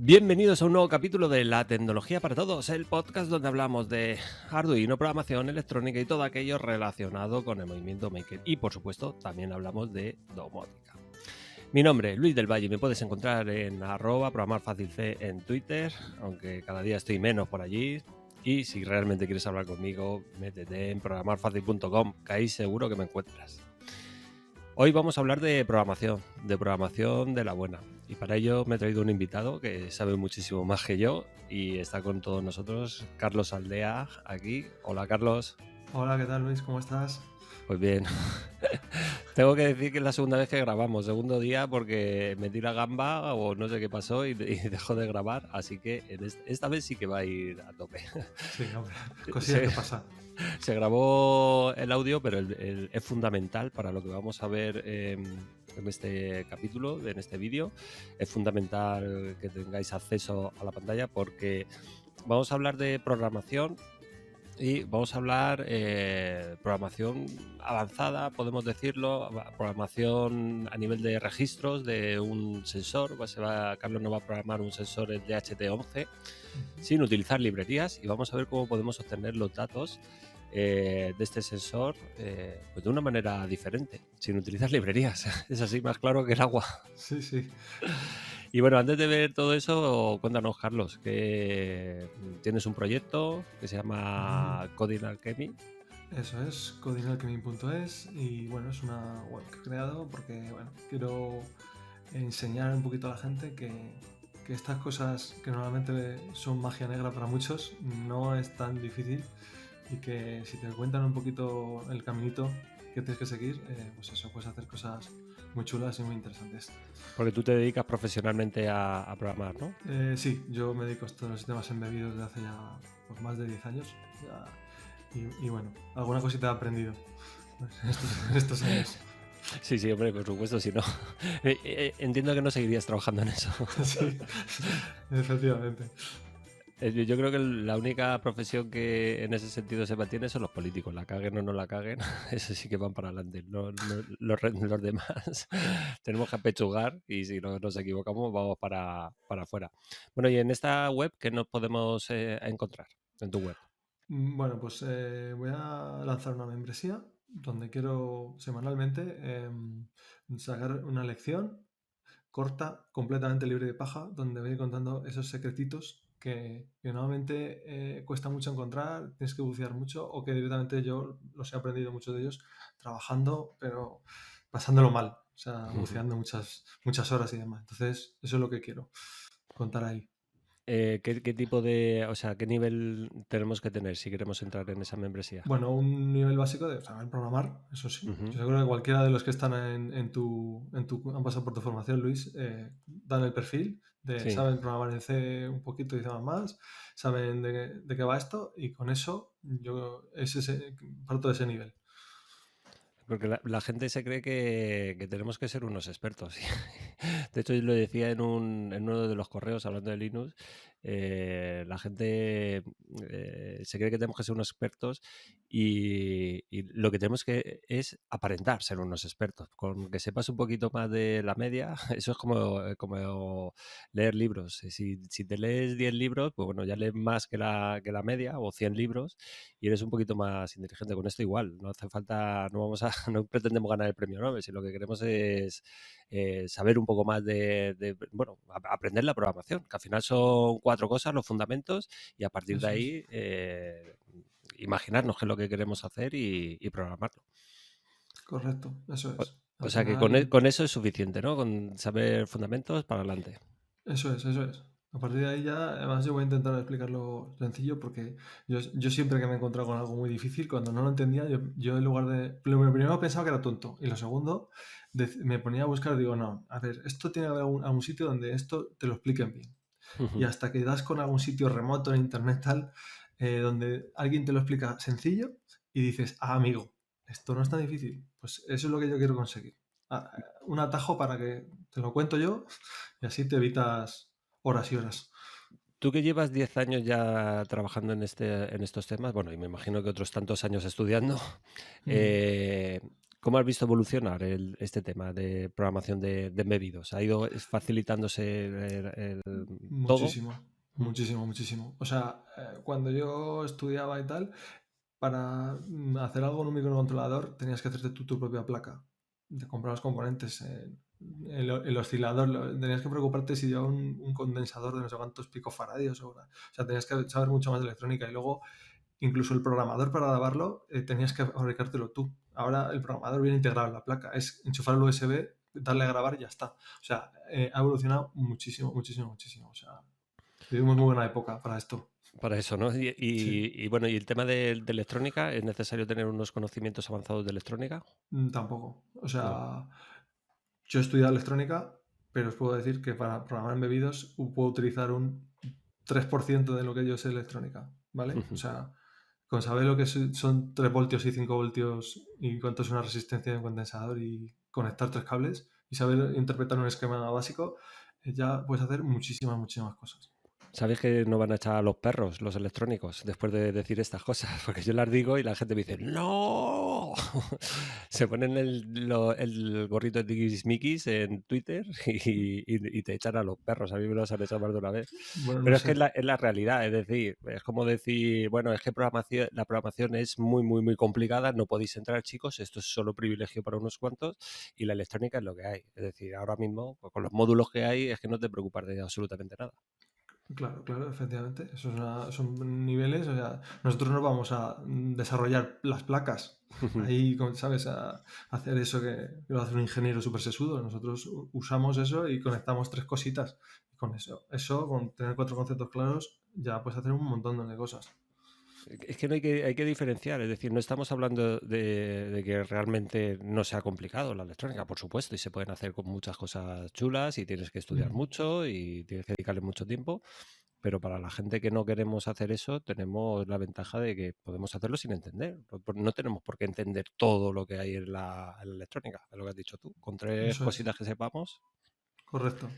Bienvenidos a un nuevo capítulo de La Tecnología para Todos, el podcast donde hablamos de Arduino, programación electrónica y todo aquello relacionado con el movimiento maker. Y por supuesto, también hablamos de domótica. Mi nombre es Luis del Valle, me puedes encontrar en @programarfacilc en Twitter, aunque cada día estoy menos por allí. Y si realmente quieres hablar conmigo, métete en programarfacil.com, que ahí seguro que me encuentras. Hoy vamos a hablar de programación de la buena. Y para ello me he traído un invitado que sabe muchísimo más que yo y está con todos nosotros, Carlos Aldea, aquí. Hola, Carlos. Hola, ¿qué tal, Luis? ¿Cómo estás? Pues bien. Tengo que decir que es la segunda vez que grabamos, segundo día, porque me di la gamba o no sé qué pasó y dejó de grabar, así que esta vez sí que va a ir a tope. Sí, hombre, cosillas Se, que pasan. se grabó el audio, pero es fundamental para lo que vamos a ver en este capítulo, en este vídeo. Es fundamental que tengáis acceso a la pantalla porque vamos a hablar de programación. Y vamos a hablar programación avanzada, podemos decirlo, programación a nivel de registros de un sensor. Carlos nos va a programar un sensor de DHT11 sin utilizar librerías y vamos a ver cómo podemos obtener los datos de este sensor pues de una manera diferente, sin utilizar librerías. Es así, más claro que el agua. Sí, sí. Y bueno, antes de ver todo eso, cuéntanos, Carlos, que tienes un proyecto que se llama Coding Alchemy. Eso es, codinalchemy.es y bueno, es una web que he creado porque bueno, quiero enseñar un poquito a la gente que estas cosas que normalmente son magia negra para muchos no es tan difícil y que si te cuentan un poquito el caminito que tienes que seguir, pues eso, puedes hacer cosas muy chulas y muy interesantes. Porque tú te dedicas profesionalmente a programar, ¿no? Sí, yo me dedico a estos los sistemas embebidos desde hace ya pues, más de 10 años. Y bueno, alguna cosita he aprendido en estos años. Sí, sí, hombre, por supuesto, si no. Entiendo que no seguirías trabajando en eso. Sí, efectivamente. Yo creo que la única profesión que en ese sentido se mantiene son los políticos. La caguen o no la caguen, eso sí que van para adelante. Los demás tenemos que apechugar y si no nos equivocamos vamos para afuera. Bueno, y en esta web, ¿qué nos podemos encontrar en tu web? Bueno, pues voy a lanzar una membresía donde quiero semanalmente sacar una lección corta, completamente libre de paja, donde voy a ir contando esos secretitos que normalmente cuesta mucho encontrar, tienes que bucear mucho o que directamente yo los he aprendido muchos de ellos trabajando, pero pasándolo mal, o sea, buceando muchas horas y demás. Entonces, eso es lo que quiero contar ahí. ¿Qué tipo de, o sea, qué nivel tenemos que tener si queremos entrar en esa membresía? Bueno, un nivel básico de saber programar, eso sí. Ujú. Yo seguro que cualquiera de los que están han pasado por tu formación, Luis, dan el perfil de Sí. saben programar en C un poquito y C++, saben de qué va esto y con eso yo parto de ese nivel. Porque la gente se cree que tenemos que ser unos expertos. De hecho, yo lo decía en uno de los correos hablando de Linux. La gente se cree que tenemos que ser unos expertos y lo que tenemos que es aparentar ser unos expertos. Con que sepas un poquito más de la media, eso es como leer libros. Si te lees 10 libros, pues bueno, ya lees más que la media o 100 libros y eres un poquito más inteligente. Con esto igual, no hace falta, no pretendemos ganar el premio Nobel, si lo que queremos es saber un poco más bueno, aprender la programación, que al final son 4 cosas, los fundamentos, y a partir de Eso es. ahí imaginarnos qué es lo que queremos hacer y programarlo. Correcto, eso O, es. o Al sea que final, con eso es suficiente, ¿no? Con saber fundamentos para adelante. eso es, eso es. A partir de ahí ya, además yo voy a intentar explicarlo sencillo porque yo siempre que me he encontrado con algo muy difícil, cuando no lo entendía, yo en lugar de... Lo primero pensaba que era tonto y lo segundo me ponía a buscar, digo, no, a ver, esto tiene que haber algún sitio donde esto te lo expliquen bien. Y hasta que das con algún sitio remoto en internet tal, donde alguien te lo explica sencillo y dices, ah, amigo, esto no es tan difícil. Pues eso es lo que yo quiero conseguir. Un atajo para que te lo cuento yo y así te evitas horas y horas. Tú que llevas 10 años ya trabajando en estos temas, bueno, y me imagino que otros tantos años estudiando, Mm. eh, ¿Cómo has visto evolucionar este tema de programación de embebidos? ¿Ha ido facilitándose todo? Muchísimo, Mm, muchísimo, muchísimo. O sea, cuando yo estudiaba y tal, para hacer algo en un microcontrolador tenías que hacerte tú tu propia placa. Te comprar los componentes. El oscilador, tenías que preocuparte si llevaba un condensador de no sé cuántos picofaradios. O sea, tenías que saber mucho más de electrónica. Y luego, incluso el programador para grabarlo, tenías que fabricártelo tú. Ahora el programador viene integrado en la placa. Es enchufar el USB, darle a grabar y ya está. O sea, ha evolucionado muchísimo, muchísimo, muchísimo. O sea, vivimos muy buena época para esto. para eso, ¿no? Sí. Y bueno, ¿y el tema de electrónica? ¿Es necesario tener unos conocimientos avanzados de electrónica? Tampoco. O No. sea, yo he estudiado electrónica, pero os puedo decir que para programar embebidos puedo utilizar un 3% de lo que yo sé electrónica, ¿vale? O sea, con saber lo que son 3 voltios y 5 voltios y cuánto es una resistencia de un condensador y conectar 3 cables y saber interpretar un esquema básico, ya puedes hacer muchísimas, muchísimas cosas. ¿Sabes que no van a echar a los perros, los electrónicos, después de decir estas cosas? Porque yo las digo y la gente me dice, ¡no! Se ponen el gorrito de tiquismiquis en Twitter y te echan a los perros. A mí me los han echado más de una vez. Bueno, no Pero es que sé. es la realidad, es decir, es como decir, bueno, es que la programación es muy, muy, muy complicada, no podéis entrar, chicos, esto es solo privilegio para unos cuantos y la electrónica es lo que hay. Es decir, ahora mismo, pues, con los módulos que hay, es que no te preocupas de absolutamente nada. Claro, claro, efectivamente. Eso son niveles. O sea, nosotros no vamos a desarrollar las placas. Ahí, ¿sabes? A hacer eso que lo hace un ingeniero súper sesudo. Nosotros usamos eso y conectamos 3 cositas. Y con eso, con tener 4 conceptos claros, ya puedes hacer un montón de cosas. Es que no hay que diferenciar, es decir, no estamos hablando de que realmente no sea complicado la electrónica, por supuesto, y se pueden hacer con muchas cosas chulas y tienes que estudiar Mm, mucho y tienes que dedicarle mucho tiempo, pero para la gente que no queremos hacer eso, tenemos la ventaja de que podemos hacerlo sin entender. No tenemos por qué entender todo lo que hay en la electrónica, es lo que has dicho tú. Con tres Eso es, cositas que sepamos. correcto.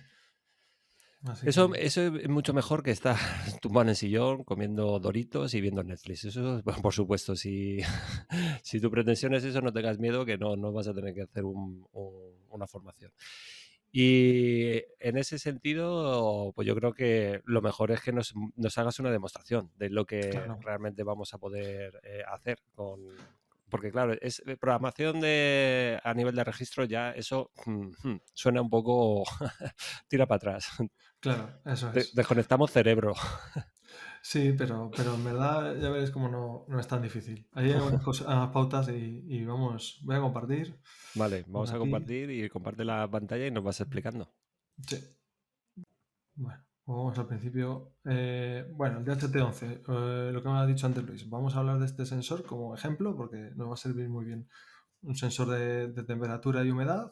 Así Eso, que, eso es mucho mejor que estar tumbado en el sillón comiendo Doritos y viendo Netflix. Eso, bueno, por supuesto, si tu pretensión es eso, no tengas miedo que no vas a tener que hacer una formación. Y en ese sentido, pues yo creo que lo mejor es que nos hagas una demostración de lo que claro. realmente vamos a poder hacer porque claro, es programación a nivel de registro ya eso suena un poco tira para atrás. Claro, eso es. Desconectamos cerebro. Sí, pero en verdad ya veréis como no es tan difícil. Ahí hay unas cosas, unas pautas y vamos, voy a compartir Vale, por vamos a aquí. compartir y comparte la pantalla y nos vas explicando. Sí, bueno, pues vamos al principio. Bueno, el DHT-11, lo que me ha dicho antes Luis. Vamos a hablar de este sensor como ejemplo porque nos va a servir muy bien. Un sensor de temperatura y humedad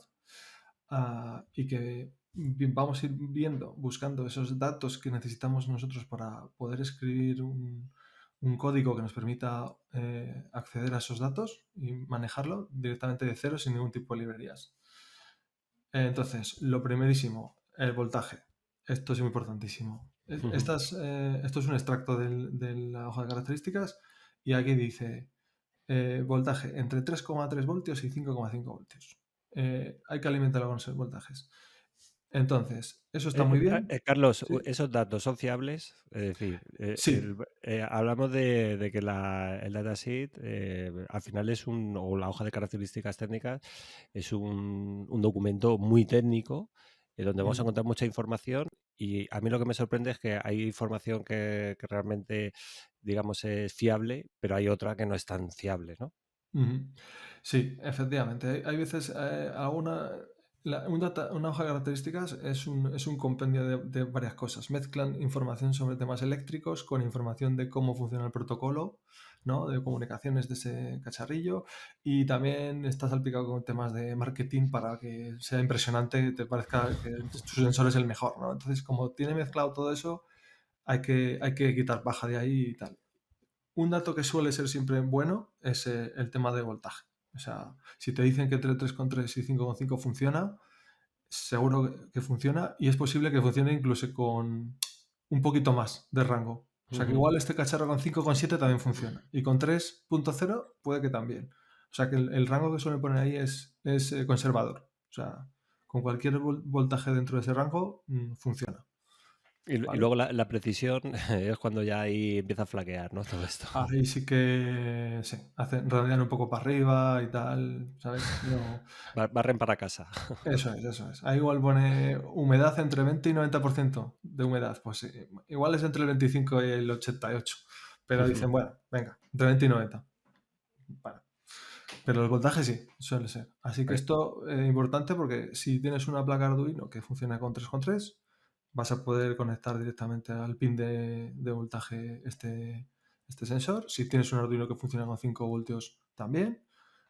y que vamos a ir viendo, buscando esos datos que necesitamos nosotros para poder escribir un código que nos permita acceder a esos datos y manejarlo directamente de cero sin ningún tipo de librerías. Entonces, lo primerísimo, el voltaje. Esto es importantísimo. Esto es un extracto de la hoja de características y aquí dice voltaje entre 3,3 voltios y 5,5 voltios. Hay que alimentarlo con esos voltajes. Entonces, eso está muy bien. Carlos, Sí, ¿esos datos son fiables? Es decir, sí. hablamos de que el datasheet al final o la hoja de características técnicas es un documento muy técnico donde vamos a Mm, encontrar mucha información y a mí lo que me sorprende es que hay información que realmente, digamos, es fiable, pero hay otra que no es tan fiable, ¿no? ujú. Sí, efectivamente. Hay veces una hoja de características es un compendio de varias cosas. Mezclan información sobre temas eléctricos con información de cómo funciona el protocolo, ¿no? De comunicaciones de ese cacharrillo. Y también está salpicado con temas de marketing para que sea impresionante, que te parezca que tu sensor es el mejor, ¿no? Entonces, como tiene mezclado todo eso, hay que quitar paja de ahí y tal. Un dato que suele ser siempre bueno es el tema de voltaje. O sea, si te dicen que entre 3,3 y 5,5 funciona, seguro que funciona y es posible que funcione incluso con un poquito más de rango. O sea, que Ujú. igual este cacharro con 5,7 también funciona y con 3,0 puede que también. O sea que el rango que suelen poner ahí es conservador. O sea, con cualquier voltaje dentro de ese rango funciona. Y ¿Vale? luego la precisión es cuando ya ahí empieza a flaquear, ¿no? Todo esto. Ahí sí que sí, rodean un poco para arriba y tal, ¿sabes? No, Barren para casa. eso es, eso es. Ahí igual pone humedad entre 20 y 90% de humedad. Pues sí, igual es entre el 25 y el 88. Pero dicen, bueno, venga, entre 20 y 90. Vale. Pero el voltaje sí, suele ser. Así que Eh, esto es importante porque si tienes una placa Arduino que funciona con 3,3, vas a poder conectar directamente al pin de voltaje este sensor. Si tienes un Arduino que funciona con 5 voltios también.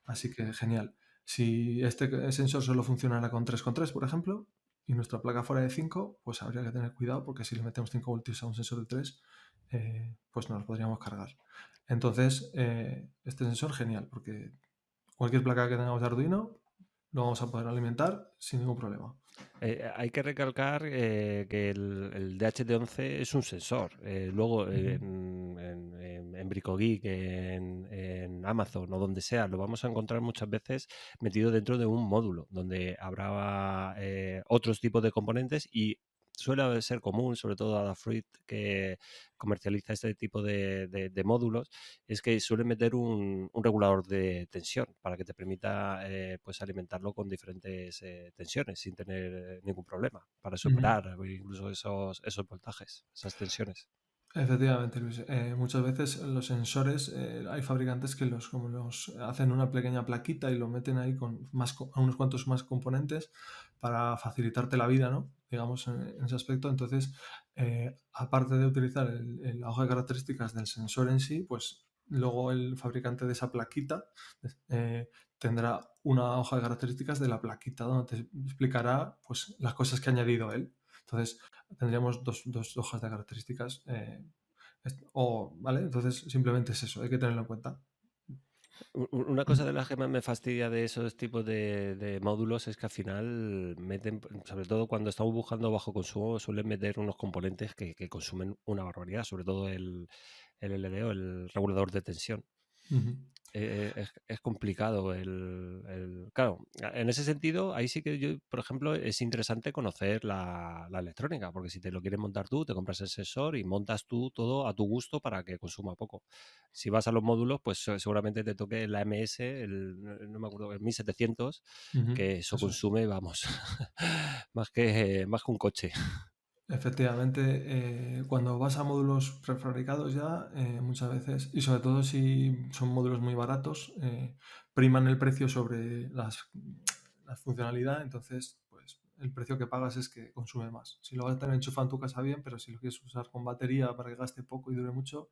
Así que genial. Si este sensor solo funcionara con 3,3, por ejemplo, y nuestra placa fuera de 5, pues habría que tener cuidado porque si le metemos 5 voltios a un sensor de 3, pues nos lo podríamos cargar. Entonces, este sensor genial porque cualquier placa que tengamos de Arduino lo vamos a poder alimentar sin ningún problema. hay que recalcar que el DHT11 es un sensor. Luego Ujú. en Bricogeek, en Amazon o donde sea, lo vamos a encontrar muchas veces metido dentro de un módulo donde habrá otros tipos de componentes y suele ser común, sobre todo Adafruit, que comercializa este tipo de módulos, es que suele meter un regulador de tensión para que te permita pues alimentarlo con diferentes tensiones sin tener ningún problema para Ujú. superar incluso esos voltajes, esas tensiones. Efectivamente, Luis. Muchas veces los sensores, hay fabricantes que como los hacen una pequeña plaquita y lo meten ahí con a unos cuantos más componentes para facilitarte la vida, ¿no? Digamos, en ese aspecto. Entonces, aparte de utilizar la hoja de características del sensor en sí, pues luego el fabricante de esa plaquita tendrá una hoja de características de la plaquita donde te explicará pues, las cosas que ha añadido él. Entonces, tendríamos dos hojas de características. ¿Vale? Entonces, simplemente es eso, hay que tenerlo en cuenta. Una cosa de las que más me fastidia de esos tipos de módulos es que al final meten, sobre todo cuando estamos buscando bajo consumo, suelen meter unos componentes que consumen una barbaridad, sobre todo el LDO, el regulador de tensión. Ujú. Es complicado Claro, en ese sentido, ahí sí que yo, por ejemplo, es interesante conocer la electrónica, porque si te lo quieres montar tú, te compras el sensor y montas tú todo a tu gusto para que consuma poco. Si vas a los módulos, pues seguramente te toque la MS, no me acuerdo, el 1700, Ujú. que eso Eso es. consume, vamos, más que un coche. Efectivamente, cuando vas a módulos prefabricados ya, muchas veces, y sobre todo si son módulos muy baratos, priman el precio sobre la funcionalidad, entonces pues el precio que pagas es que consume más. Si lo vas a tener enchufado en tu casa bien, pero si lo quieres usar con batería para que gaste poco y dure mucho,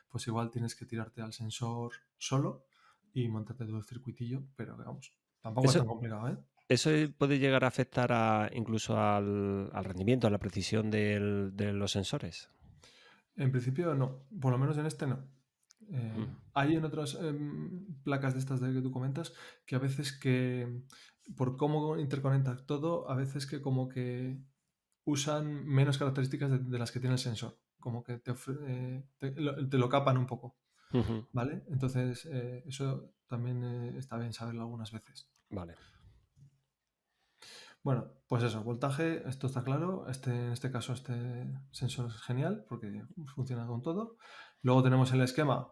pues igual tienes que tirarte al sensor solo y montarte todo el circuitillo, pero vamos, tampoco es Eso, tan complicado, ¿eh? eso puede llegar a afectar incluso al rendimiento, a la precisión de los sensores. En principio no, por lo menos en este no. Mm. Hay en otras placas de estas de que tú comentas que a veces que por cómo interconecta todo, a veces que como que usan menos características de las que tiene el sensor, como que te lo capan un poco, Ujú. ¿vale? Entonces eso también está bien saberlo algunas veces. Vale. Bueno, pues eso, voltaje, esto está claro. En este caso, este sensor es genial porque funciona con todo. Luego tenemos el esquema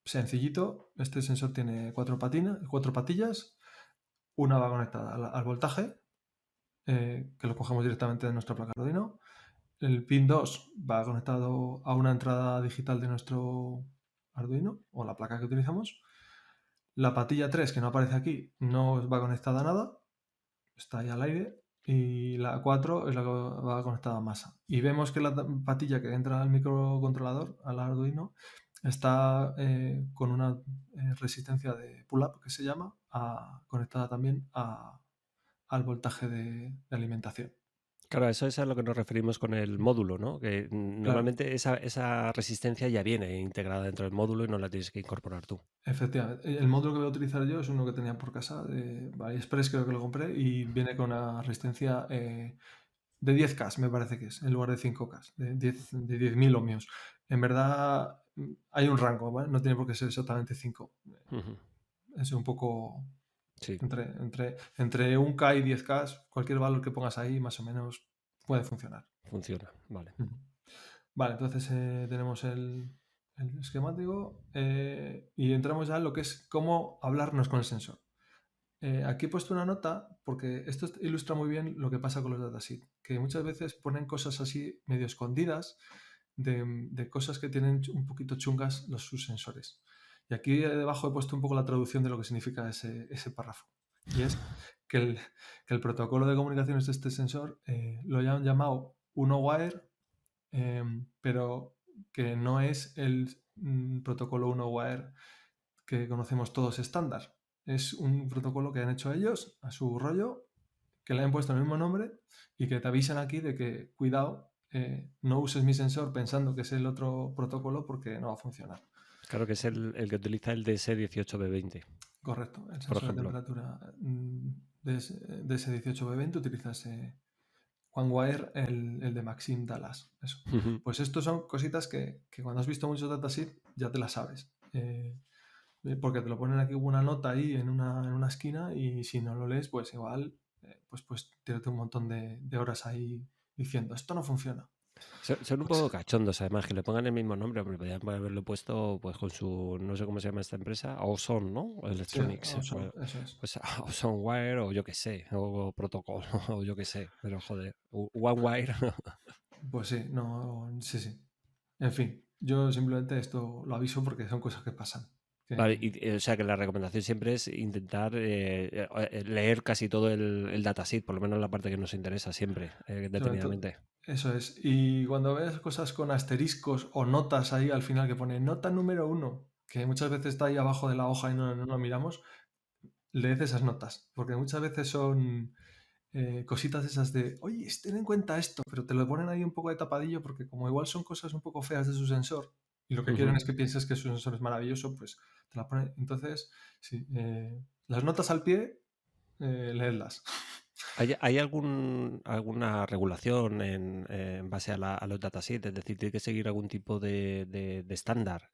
sencillito. Este sensor tiene cuatro patillas. Una va conectada al voltaje, que lo cogemos directamente de nuestra placa Arduino. El pin 2 va conectado a una entrada digital de nuestro Arduino o la placa que utilizamos. La patilla 3 que no aparece aquí, no va conectada a nada, está ahí al aire, y la 4 es la que va conectada a masa. Y vemos que la patilla que entra al microcontrolador, al Arduino, está con una resistencia de pull-up que se llama, conectada también al voltaje de alimentación. Claro, eso es a lo que nos referimos con el módulo, ¿no? Que Claro, normalmente esa resistencia ya viene integrada dentro del módulo y no la tienes que incorporar tú. efectivamente. El módulo que voy a utilizar yo es uno que tenía por casa, de AliExpress creo que lo compré, y viene con una resistencia de 10K, me parece que es, en lugar de 5K, de 10.000 ohmios. En verdad hay un rango, ¿vale? No tiene por qué ser exactamente 5. Ujú. es un poco Sí, entre 1K y 10K, cualquier valor que pongas ahí más o menos puede funcionar. funciona. Vale. Ujú. Vale, entonces tenemos el esquemático y entramos ya en lo que es cómo hablarnos con el sensor. Aquí he puesto una nota porque esto ilustra muy bien lo que pasa con los datasets, que muchas veces ponen cosas así medio escondidas de cosas que tienen un poquito chungas sus sensores. Y aquí debajo he puesto un poco la traducción de lo que significa ese párrafo. Y es que el protocolo de comunicaciones de este sensor lo han llamado UnoWire, pero que no es el protocolo UnoWire que conocemos todos estándar. Es un protocolo que han hecho ellos a su rollo, que le han puesto el mismo nombre y que te avisan aquí de que, cuidado, no uses mi sensor pensando que es el otro protocolo porque no va a funcionar. Claro que es el que utiliza el DS18B20, Correcto, el por sensor de ejemplo. temperatura de ese 18B20 utiliza ese OneWire, el de Maxim Dallas. Eso. Ujú. Pues estos son cositas que cuando has visto muchos datasets ya te las sabes. Porque te lo ponen aquí una nota ahí en una esquina y si no lo lees, pues igual, pues tírate un montón de horas ahí diciendo, esto no funciona. Son un Pues poco cachondos, además, que le pongan el mismo nombre, pero podrían haberlo puesto pues con su, no sé cómo se llama esta empresa, Ozone, ¿no? sí, Electronics, son, eso es. pues Ozone Wire o yo qué sé, o Protocol, o yo qué sé, pero joder, One Wire. Pues sí, no, sí, sí. En fin, yo simplemente esto lo aviso porque son cosas que pasan. Vale, Que, y, o sea que la recomendación siempre es intentar leer casi todo el datasheet, por lo menos la parte que nos interesa siempre, sobre todo, detenidamente. eso es. Y cuando ves cosas con asteriscos o notas ahí al final que pone nota número 1, que muchas veces está ahí abajo de la hoja y no lo miramos, leed esas notas, porque muchas veces son cositas esas de, oye, ten en cuenta esto, pero te lo ponen ahí un poco de tapadillo porque como igual son cosas un poco feas de su sensor y lo que quieren Ujú. es que pienses que su sensor es maravilloso, pues te la ponen. Entonces, sí, las notas al pie, leedlas. ¿Hay alguna regulación en base a los datasets? Es decir, ¿tiene que seguir algún tipo de estándar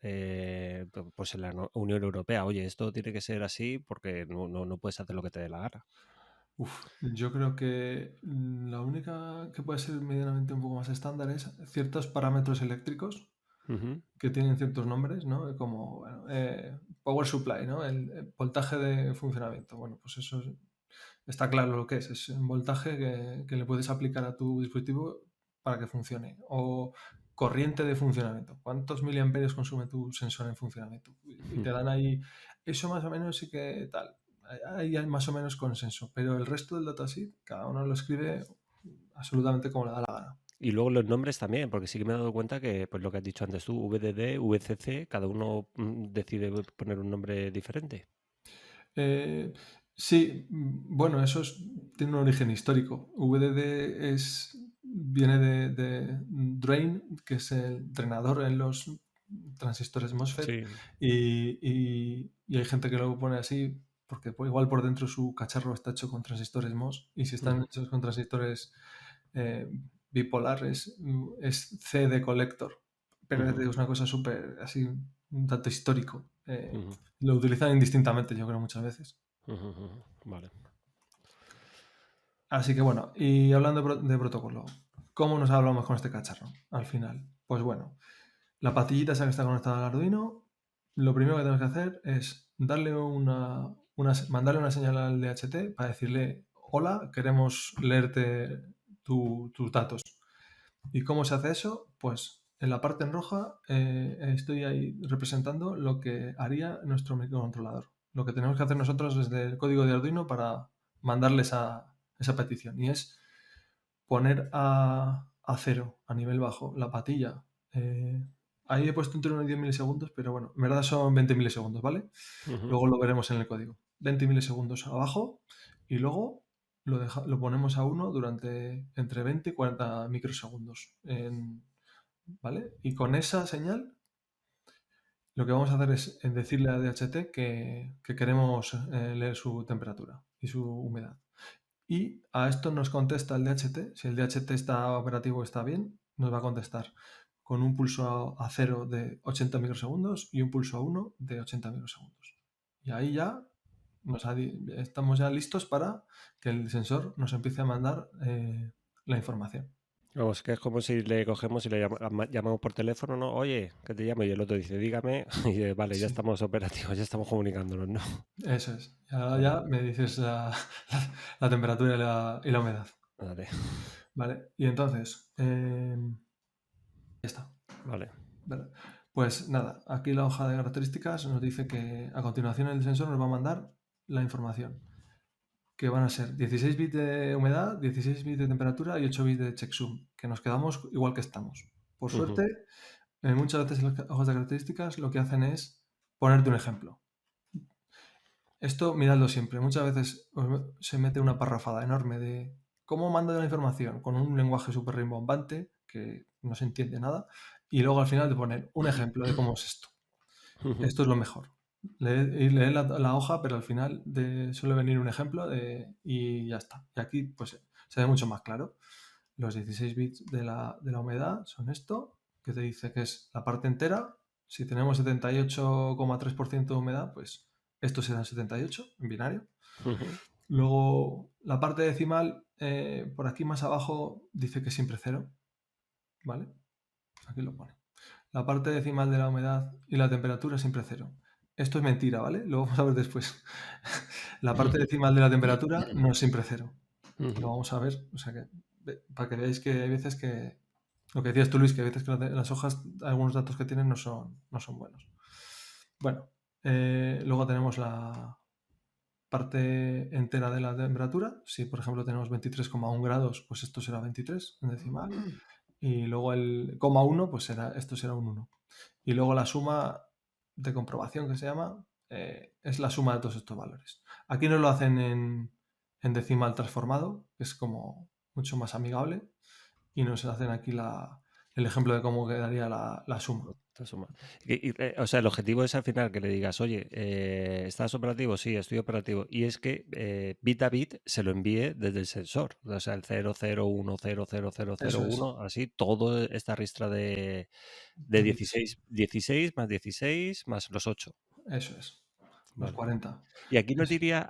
pues en la Unión Europea? Oye, esto tiene que ser así porque no puedes hacer lo que te dé la gana. Uf, yo creo que la única que puede ser medianamente un poco más estándar es ciertos parámetros eléctricos Ujú, que tienen ciertos nombres, ¿no? Como bueno, power supply, ¿no? El voltaje de funcionamiento. Bueno, pues eso está claro lo que es un voltaje que le puedes aplicar a tu dispositivo para que funcione. O corriente de funcionamiento. ¿Cuántos miliamperios consume tu sensor en funcionamiento? Y ujú. te dan ahí, eso más o menos sí que tal. Ahí hay más o menos consenso. Pero el resto del datasheet, cada uno lo escribe absolutamente como le da la gana. Y luego los nombres también, porque sí que me he dado cuenta que, pues lo que has dicho antes tú, VDD, VCC, cada uno decide poner un nombre diferente. Eh, sí, bueno, tiene un origen histórico. VDD viene de drain, que es el drenador en los transistores MOSFET, Sí. y hay gente que lo pone así porque igual por dentro su cacharro está hecho con transistores MOS y si están Ujú, hechos con transistores eh, bipolares es C de colector, pero ujú, es una cosa súper así, un dato histórico. ujú, Lo utilizan indistintamente, yo creo, muchas veces. ujú, ujú. Vale. Así que bueno, y hablando de protocolo, ¿cómo nos hablamos con este cacharro al final? Pues bueno, la patillita esa que está conectada al Arduino, lo primero que tenemos que hacer es mandarle una señal al DHT para decirle, hola, queremos leerte tus datos. ¿Y cómo se hace eso? Pues en la parte en roja estoy ahí representando lo que haría nuestro microcontrolador. Lo que tenemos que hacer nosotros desde el código de Arduino para mandarle esa petición. Y es poner a cero, a nivel bajo, la patilla. Ahí he puesto entre 1 y 10 milisegundos, pero bueno, en verdad son 20 milisegundos, ¿vale? Ujú. Luego lo veremos en el código. 20 milisegundos abajo y luego lo ponemos a uno durante entre 20 y 40 microsegundos. ¿Vale? Y con esa señal lo que vamos a hacer es decirle a DHT que queremos leer su temperatura y su humedad. Y a esto nos contesta el DHT. Si el DHT está operativo, está bien, nos va a contestar con un pulso a 0 de 80 microsegundos y un pulso a 1 de 80 microsegundos. Y ahí ya estamos ya listos para que el sensor nos empiece a mandar la información. Vamos, que es como si le cogemos y le llamamos por teléfono, ¿no? Oye, que te llamo, y el otro dice, dígame, y vale, ya Sí, estamos operativos, ya estamos comunicándonos, ¿no? eso es. Ya, Vale, ya me dices la temperatura y la humedad. vale, Vale, y entonces, ya está. vale. Vale. Pues nada, aquí la hoja de características nos dice que a continuación el sensor nos va a mandar la información, que van a ser 16 bits de humedad, 16 bits de temperatura y 8 bits de checksum, que nos quedamos igual que estamos. Por Ujú, suerte, muchas veces las hojas de características lo que hacen es ponerte un ejemplo. Esto miradlo siempre. Muchas veces se mete una parrafada enorme de cómo mando la información con un lenguaje súper rimbombante que no se entiende nada y luego al final te ponen un ejemplo de cómo es esto. ujú, Esto es lo mejor. Lee la hoja, pero al final suele venir un ejemplo y ya está. Y aquí pues se ve mucho más claro. Los 16 bits de la humedad son esto, que te dice que es la parte entera. Si tenemos 78,3% de humedad, pues esto será 78 en binario. ujú. Luego, la parte decimal, por aquí más abajo, dice que es siempre cero, ¿vale? Aquí lo pone. La parte decimal de la humedad y la temperatura es siempre cero. Esto es mentira, ¿vale? Lo vamos a ver después. La parte decimal de la temperatura no es siempre cero. Lo Ujú. vamos a ver. O sea que, para que veáis que hay veces que. Lo que decías tú, Luis, que hay veces que las hojas, algunos datos que tienen no son buenos. Bueno, luego tenemos la parte entera de la temperatura. Si, por ejemplo, tenemos 23,1 grados, pues esto será 23 en decimal. Y luego el coma 1, pues esto será un 1. Y luego la suma de comprobación que se llama es la suma de todos estos valores. Aquí no lo hacen en decimal transformado, que es como mucho más amigable, y nos hacen aquí el ejemplo de cómo quedaría la suma. Esta suma. O sea, el objetivo es al final que le digas, oye, ¿estás operativo? Sí, estoy operativo. Y es que bit a bit se lo envíe desde el sensor. O sea, el 001000001, Eso es, así, toda esta ristra de de bits. 16 más 16 más los 8. Eso es, los Vale. 40. Y aquí nos diría,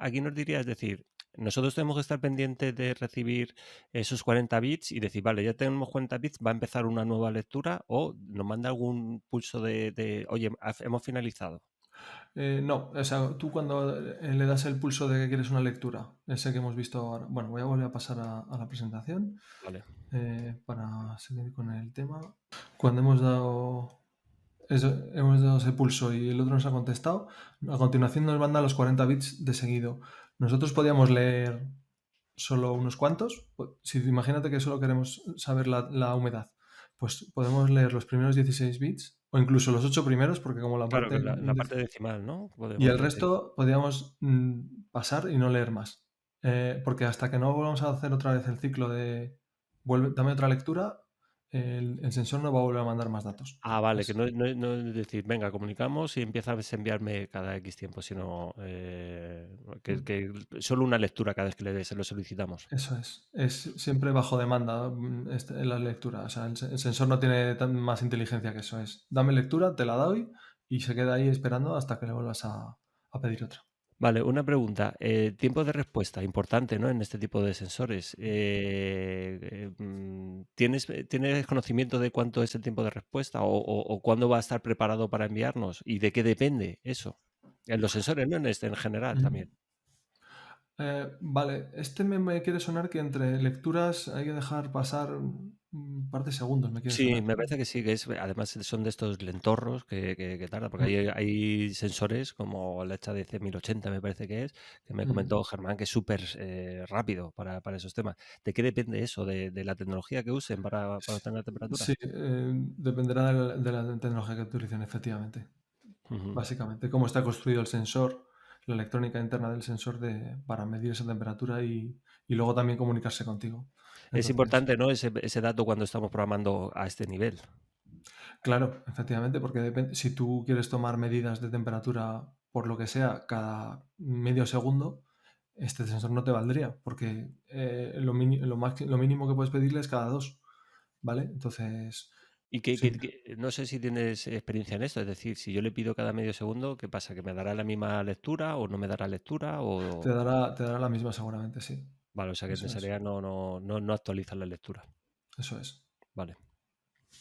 es decir, nosotros tenemos que estar pendientes de recibir esos 40 bits y decir, vale, ya tenemos 40 bits, va a empezar una nueva lectura o nos manda algún pulso oye, hemos finalizado. No, o sea, tú cuando le das el pulso de que quieres una lectura, ese que hemos visto ahora. Bueno, voy a volver a pasar a la presentación Vale. para seguir con el tema. Cuando hemos dado, hemos dado ese pulso y el otro nos ha contestado, a continuación nos manda los 40 bits de seguido. Nosotros podíamos leer solo unos cuantos. Si imagínate que solo queremos saber la humedad, pues podemos leer los primeros 16 bits o incluso los 8 primeros, porque como la Claro, parte que la parte decimal, ¿no? y Podemos el decir. resto podíamos pasar y no leer más. Porque hasta que no volvamos a hacer otra vez el ciclo de dame otra lectura, el sensor no va a volver a mandar más datos. Ah, vale, que no es decir, venga, comunicamos y empieza a enviarme cada X tiempo, sino que solo una lectura cada vez que se lo solicitamos. Eso es. Es siempre bajo demanda en la lectura. O sea, el sensor no tiene más inteligencia que eso. Es dame lectura, te la doy y se queda ahí esperando hasta que le vuelvas a pedir otra. Vale, una pregunta. Tiempo de respuesta, importante, ¿no? En este tipo de sensores. ¿Tienes conocimiento de cuánto es el tiempo de respuesta o cuándo va a estar preparado para enviarnos? ¿Y de qué depende eso? En los sensores, ¿no? En general Ujú. también. Vale, me quiere sonar que entre lecturas hay que dejar pasar un par de segundos, me quiere Sí, sonar. me parece que sí, que además son de estos lentorros que tardan, porque hay sensores como el HDC 1080, me parece que me Mm. comentó Germán, que es súper rápido para esos temas. ¿De qué depende eso? ¿De la tecnología que usen para obtener la temperatura? Sí, dependerá de la tecnología que utilicen, efectivamente. Ujú. Básicamente, cómo está construido el sensor, la electrónica interna del sensor para medir esa temperatura y luego también comunicarse contigo. Es Entonces, importante, ¿no? Ese dato cuando estamos programando a este nivel. claro, efectivamente, porque si tú quieres tomar medidas de temperatura por lo que sea cada medio segundo, este sensor no te valdría, porque lo mínimo que puedes pedirle es cada dos, ¿vale? Entonces, Y Sí. no sé si tienes experiencia en esto, es decir, si yo le pido cada medio segundo, ¿qué pasa? ¿Que me dará la misma lectura o no me dará lectura? Te dará la misma seguramente, sí. Vale, o sea que en Eso esa es. área no actualizan la lectura. Eso es. Vale.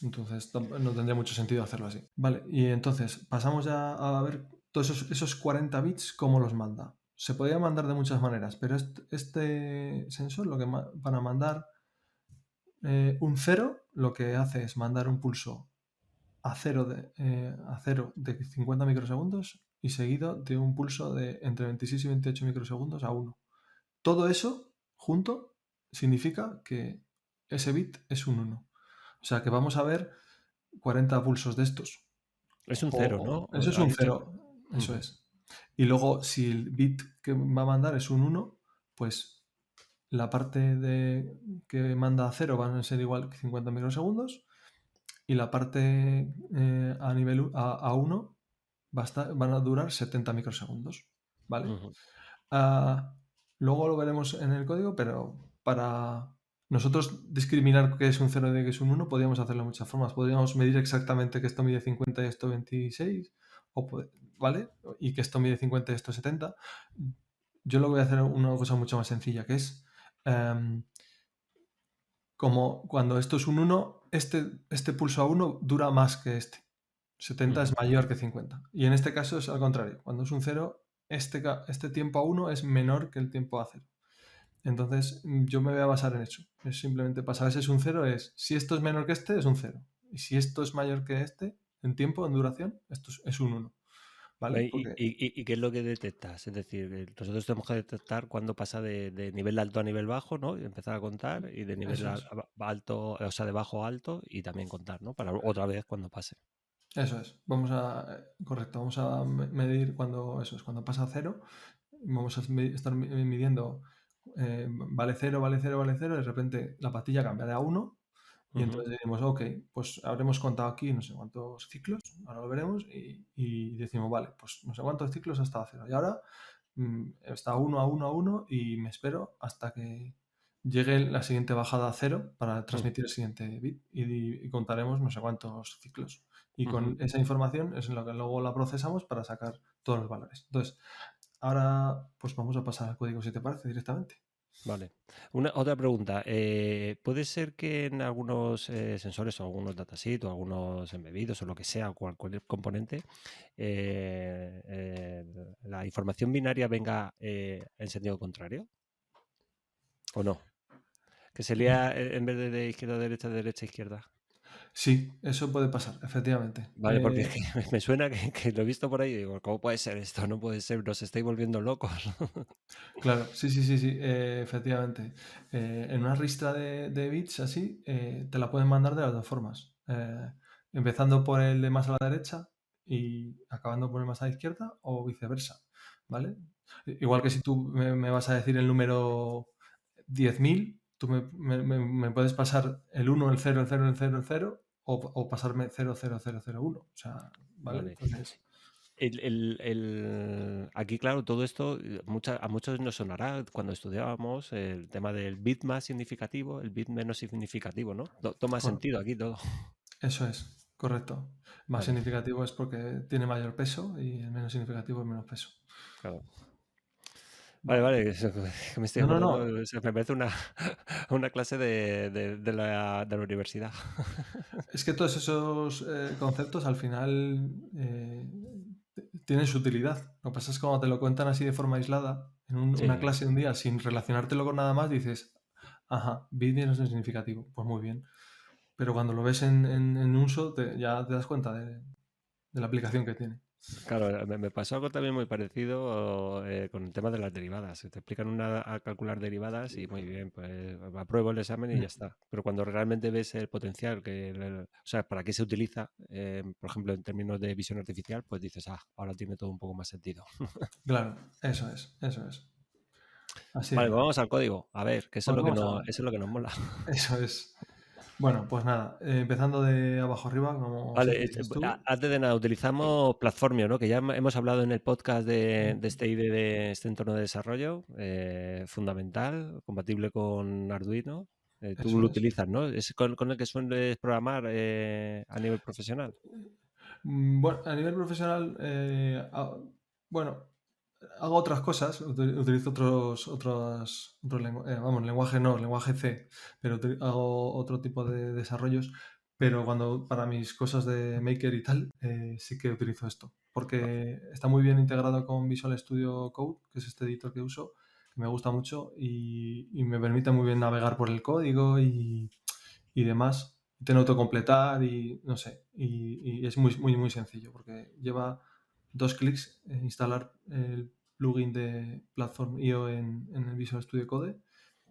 Entonces no tendría mucho sentido hacerlo así. Vale, y entonces pasamos ya a ver todos esos 40 bits, cómo los manda. Se podría mandar de muchas maneras, pero este sensor, para mandar un 0, lo que hace es mandar un pulso a 0 de 50 microsegundos y seguido de un pulso de entre 26 y 28 microsegundos a 1. Todo eso junto significa que ese bit es un 1. O sea que vamos a ver 40 pulsos de estos. Es un cero, ¿no? Eso es Ha un dicho. 0, eso Ujú, es. Y luego, si el bit que va a mandar es un 1, pues la parte que manda a 0 van a ser igual que 50 microsegundos y la parte a 1 van a durar 70 microsegundos. ¿Vale? ujú. Ah, luego lo veremos en el código, pero para nosotros discriminar qué es un 0 y qué es un 1, podríamos hacerlo de muchas formas. Podríamos medir exactamente que esto mide 50 y esto 26, ¿vale? Y que esto mide 50 y esto 70. Yo lo voy a hacer una cosa mucho más sencilla, que es em, como cuando esto es un 1, este pulso a 1 dura más que este. 70 es Ujú. mayor que 50. Y en este caso es al contrario. Cuando es un 0, este tiempo a 1 es menor que el tiempo a 0. Entonces, yo me voy a basar en eso. Es simplemente pasar ese es un 0, es si esto es menor que este, es un 0. Y si esto es mayor que este, en tiempo, en duración, esto es un 1. ¿Vale? Vale, Porque y qué es lo que detectas? Es decir, nosotros tenemos que detectar cuándo pasa de nivel alto a nivel bajo, ¿no? Y empezar a contar, y de nivel eso es. alto, o sea, de bajo a alto, y también contar, ¿no? Para otra vez cuando pase. Eso es. Correcto, vamos a medir cuando pasa a 0. Vamos a estar midiendo vale 0, vale 0, vale 0. De repente la patilla cambia de a 1. Y Ujú, entonces decimos, ok, pues habremos contado aquí no sé cuántos ciclos, ahora lo veremos, y decimos, vale, pues no sé cuántos ciclos hasta a 0. Y ahora está a 1, a 1, a 1, y me espero hasta que llegue la siguiente bajada a 0 para ujú, transmitir el siguiente bit y contaremos no sé cuántos ciclos. Y ujú. con esa información es en lo que luego la procesamos para sacar todos los valores. Entonces, ahora pues vamos a pasar al código si te parece directamente. Vale. Otra pregunta. ¿Puede ser que en algunos sensores o algunos datasets o algunos embebidos o lo que sea, o cualquier componente, la información binaria venga en sentido contrario? ¿O no? Que se lea en vez de izquierda a derecha, de derecha a izquierda. Sí, eso puede pasar, efectivamente. Vale, porque es que me suena que lo he visto por ahí y digo, ¿cómo puede ser esto? No puede ser, nos estáis volviendo locos. Claro, sí, sí, sí, sí, efectivamente. En una ristra de bits así, te la pueden mandar de las dos formas. Empezando por el de más a la derecha y acabando por el más a la izquierda o viceversa, ¿vale? Igual que si tú me vas a decir el número 10.000, tú me puedes pasar el 1, el 0, el 0, el 0, el 0 o pasarme 0, 0, 0, 0, 1. O sea, ¿vale? Vale. Entonces, Aquí, claro, todo esto a muchos nos sonará cuando estudiábamos el tema del bit más significativo, el bit menos significativo, ¿no? Toma bueno, sentido aquí todo. eso es, correcto. Más Vale, significativo es porque tiene mayor peso y el menos significativo es menos peso. claro. Vale, Vale. vale, que me estoy No, no, acordando, no. me parece una clase de la universidad. Es que todos esos conceptos al final tienen su utilidad. Lo que pasa es que cuando te lo cuentan así de forma aislada, en una Sí, clase de un día, sin relacionártelo con nada más, dices, ajá, bit menos significativo. Pues muy bien. Pero cuando lo ves en uso, ya te das cuenta de la aplicación que tiene. claro, me pasó algo también muy parecido con el tema de las derivadas. Te explican a calcular derivadas y muy bien, pues apruebo el examen y ya está. Pero cuando realmente ves el potencial, o sea, para qué se utiliza, por ejemplo, en términos de visión artificial, pues dices, ahora tiene todo un poco más sentido. Claro, eso es, eso es. Así de Vale, pues claro. vamos al código. A ver, que Pues vamos eso es lo que nos mola. eso es. Bueno, pues nada, empezando de abajo arriba, como Vale, siempre dices tú. antes de nada, utilizamos Platformio, ¿no? Que ya hemos hablado en el podcast de este IDE, de este entorno de desarrollo, fundamental, compatible con Arduino. Tú lo Eso es. utilizas, ¿no? ¿Es con el que sueles programar a nivel profesional? Bueno, a nivel profesional, bueno, hago otras cosas, utilizo vamos, lenguaje no, lenguaje C, pero hago otro tipo de desarrollos, pero cuando para mis cosas de Maker y tal, sí que utilizo esto, porque está muy bien integrado con Visual Studio Code, que es este editor que uso, que me gusta mucho y me permite muy bien navegar por el código y demás, te autocompletar y no sé, y es muy, muy, muy sencillo porque lleva 2 clics en instalar el plugin de Platform IO en el Visual Studio Code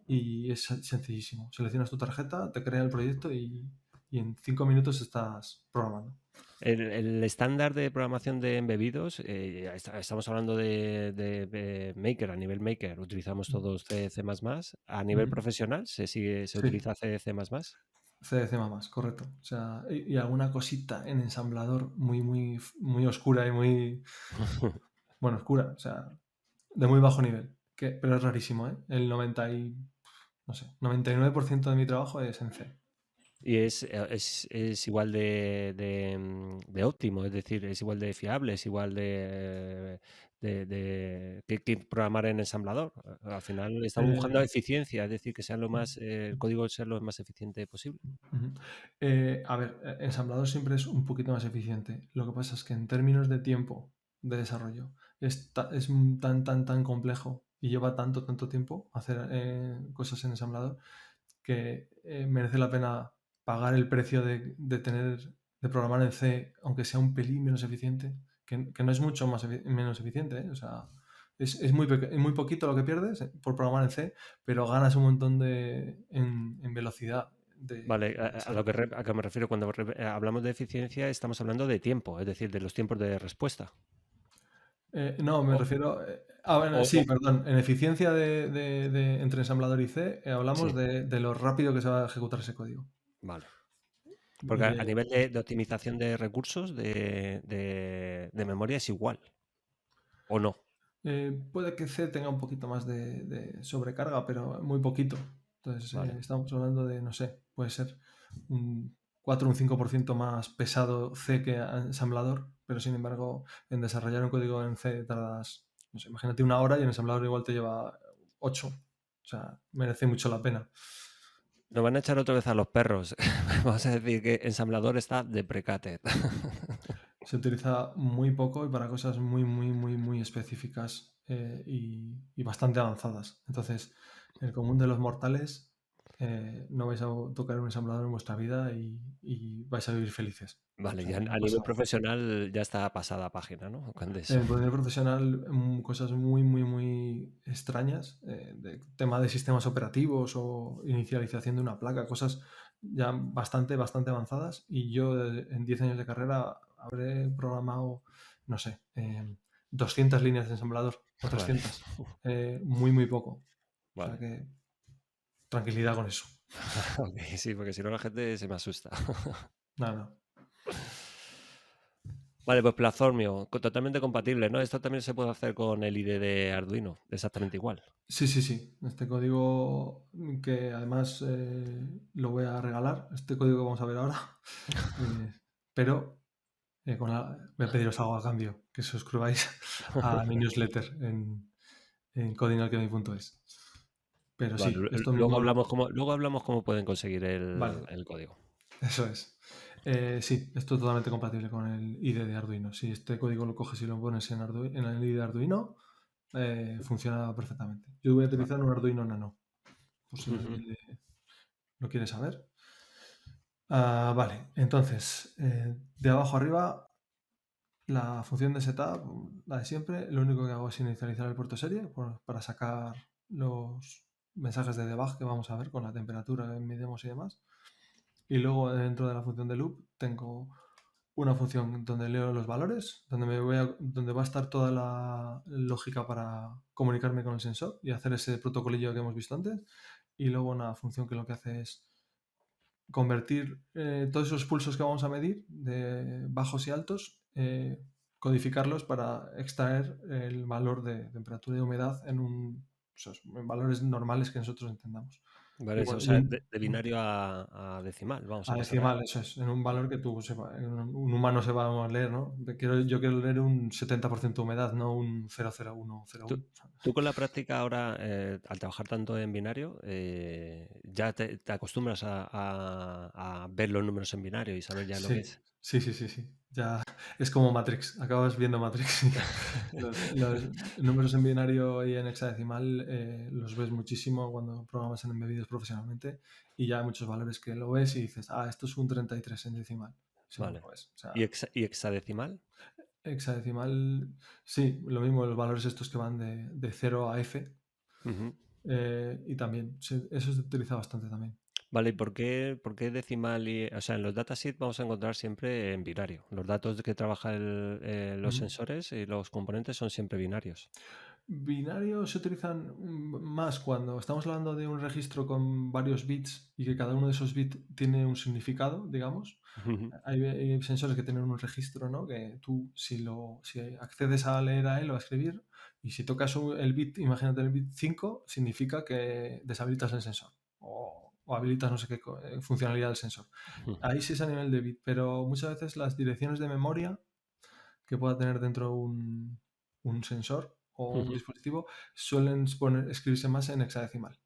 y es sencillísimo. Seleccionas tu tarjeta, te crea el proyecto y en 5 minutos estás programando. El estándar de programación de embebidos, estamos hablando de Maker, a nivel Maker, utilizamos todos C, C++. A nivel Ujú. profesional, se Sí, utiliza C, C++. CDC++, correcto. O sea, y alguna cosita en ensamblador muy, muy, muy oscura y muy, bueno, oscura, o sea, de muy bajo nivel, pero es rarísimo, ¿eh? El 99% de mi trabajo es en C. Y es igual de óptimo, es decir, es igual de fiable, es igual que programar en ensamblador. Al final estamos buscando Eh, eficiencia, es decir, que sea el código sea lo más eficiente posible. Ujú. A ver, ensamblador siempre es un poquito más eficiente. Lo que pasa es que en términos de tiempo de desarrollo es tan complejo y lleva tanto tiempo hacer cosas en ensamblador que merece la pena pagar el precio de programar en C, aunque sea un pelín menos eficiente, que no es mucho menos eficiente, ¿eh? O sea, es muy poquito lo que pierdes por programar en C, pero ganas un montón en velocidad Vale, de desarrollo. a que me refiero cuando hablamos de eficiencia, estamos hablando de tiempo, es decir, de los tiempos de respuesta. No, me O, refiero. Bueno, o- sí, perdón. En eficiencia entre ensamblador y C, hablamos sí, de lo rápido que se va a ejecutar ese código. vale. Y Porque a de, nivel de optimización de recursos de memoria es igual, ¿o no? puede que C tenga un poquito más de sobrecarga, pero muy poquito. Entonces, Vale. estamos hablando de, no sé, puede ser un 4 o un 5% más pesado C que ensamblador, pero sin embargo, en desarrollar un código en C tardas, no sé, imagínate 1 hora y en ensamblador igual te lleva 8. O sea, merece mucho la pena. Nos van a echar otra vez a los perros. Vamos a decir que ensamblador está deprecated. Se utiliza muy poco y para cosas muy, muy, muy, muy específicas y bastante avanzadas. Entonces, el común de los mortales no vais a tocar un ensamblador en vuestra vida y vais a vivir felices. Vale, O sea, ya que no a pasa nivel nada. profesional ya está pasada página, ¿no? Con eso. En poder profesional, cosas muy, muy, muy extrañas, de tema de sistemas operativos o inicialización de una placa, cosas ya bastante avanzadas. Y yo en 10 años de carrera habré programado, no sé, 200 líneas de ensamblador o Vale, 300. Muy, muy poco. O sea vale. que tranquilidad con eso. Ok, sí, porque si no la gente se me asusta. Nada, no. Vale, pues Platformio, totalmente compatible, ¿no? Esto también se puede hacer con el IDE de Arduino, exactamente igual. Sí, sí, sí. Este código que además lo voy a regalar, este código que vamos a ver ahora, eh, pero voy a pediros algo a cambio, que suscribáis a mi newsletter en codingalchemy.es. Pero Vale, sí, esto luego mismo luego hablamos cómo pueden conseguir vale, el código. eso es. Sí, esto es totalmente compatible con el IDE de Arduino. Si este código lo coges y lo pones en el IDE de Arduino, funciona perfectamente. Yo voy a Vale. utilizar un Arduino Nano, por si alguien lo quiere saber. Vale, entonces, de abajo arriba, la función de setup, la de siempre, lo único que hago es inicializar el puerto serie para sacar los mensajes de debug que vamos a ver con la temperatura que medimos y demás. Y luego dentro de la función de loop tengo una función donde leo los valores, donde va a estar toda la lógica para comunicarme con el sensor y hacer ese protocolillo que hemos visto antes. Y luego una función que lo que hace es convertir todos esos pulsos que vamos a medir, de bajos y altos, codificarlos para extraer el valor de temperatura y humedad en valores normales que nosotros entendamos. Vale, Y o bueno, sea, de binario a decimal, vamos a a pasar decimal, eso es, en un valor que tú un humano se va a leer, ¿no? Yo quiero leer un 70% de humedad, no un 00101. Tú, tú con la práctica ahora, al trabajar tanto en binario, ya te acostumbras a ver los números en binario y saber ya lo que Sí, es. sí, sí, sí, sí. Ya es como Matrix. Acabas viendo Matrix. Los números en binario y en hexadecimal los ves muchísimo cuando programas en embebidos profesionalmente y ya hay muchos valores que lo ves y dices, esto es un 33 en decimal, según Vale. lo ves. O ¿Y, sea, y hexadecimal? hexadecimal, sí, lo mismo, los valores estos que van de 0 a F Ujú. y también, eso se utiliza bastante también. Vale, ¿y por qué decimal? O sea, en los datasets vamos a encontrar siempre en binario. Los datos de que trabajan los Ujú. sensores y los componentes son siempre binarios. Binarios se utilizan más cuando estamos hablando de un registro con varios bits y que cada uno de esos bits tiene un significado, digamos. Ujú, Hay sensores que tienen un registro, ¿no? Que tú, si accedes a leer a él o a escribir, y si tocas el bit, imagínate el bit 5 significa que deshabilitas el sensor o habilitas no sé qué funcionalidad del sensor. ujú, Ahí sí es a nivel de bit, pero muchas veces las direcciones de memoria que pueda tener dentro un sensor o un ujú, dispositivo suelen escribirse más en hexadecimal,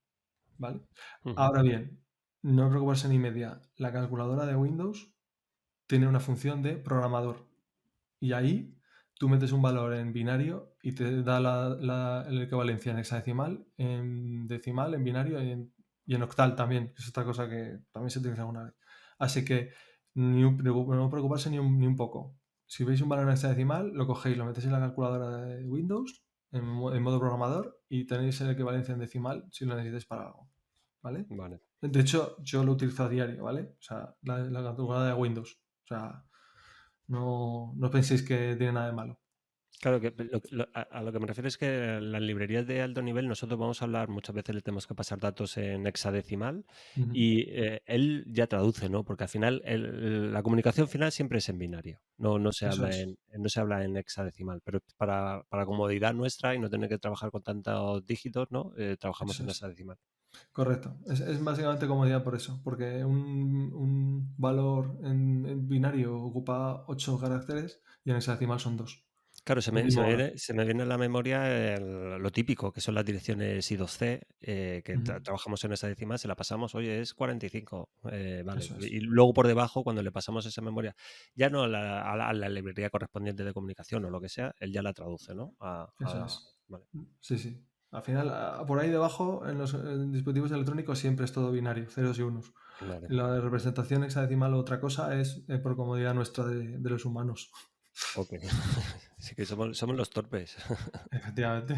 ¿vale? ujú, Ahora bien, no preocuparse ni media. La calculadora de Windows tiene una función de programador y ahí tú metes un valor en binario y te da la equivalencia en hexadecimal, en decimal, en binario y en octal también, que es otra cosa que también se utiliza alguna vez. Así que no preocuparse ni un poco. Si veis un valor en hexadecimal, lo cogéis, lo metéis en la calculadora de Windows en modo programador y tenéis la equivalencia en decimal si lo necesitáis para algo. ¿Vale? vale. De hecho, yo lo utilizo a diario, ¿vale? O sea, la calculadora de Windows. O sea, no penséis que tiene nada de malo. Claro que a lo que me refiero es que las librerías de alto nivel, nosotros vamos a hablar, muchas veces le tenemos que pasar datos en hexadecimal Ujú. y él ya traduce, ¿no? Porque al final la comunicación final siempre es en binario, no se Eso habla es. no se habla en hexadecimal, pero para comodidad nuestra y no tener que trabajar con tantos dígitos, ¿no? Trabajamos Eso en es. hexadecimal. Correcto. Es básicamente comodidad por eso. Porque un valor en binario ocupa 8 caracteres y en hexadecimal son 2. Claro, El mismo valor. se me viene a la memoria lo típico, que son las direcciones I2C, que Ujú. trabajamos en esa décima, se la pasamos, oye, es 45, vale. Eso es. Y luego por debajo, cuando le pasamos esa memoria, ya no a la librería correspondiente de comunicación o lo que sea, él ya la traduce, ¿no? Eso es. Vale, Sí, sí. Al final, por ahí debajo, en dispositivos electrónicos siempre es todo binario, ceros y unos. vale. La representación hexadecimal o otra cosa es por comodidad nuestra de los humanos. Ok. Sí que somos los torpes. Efectivamente.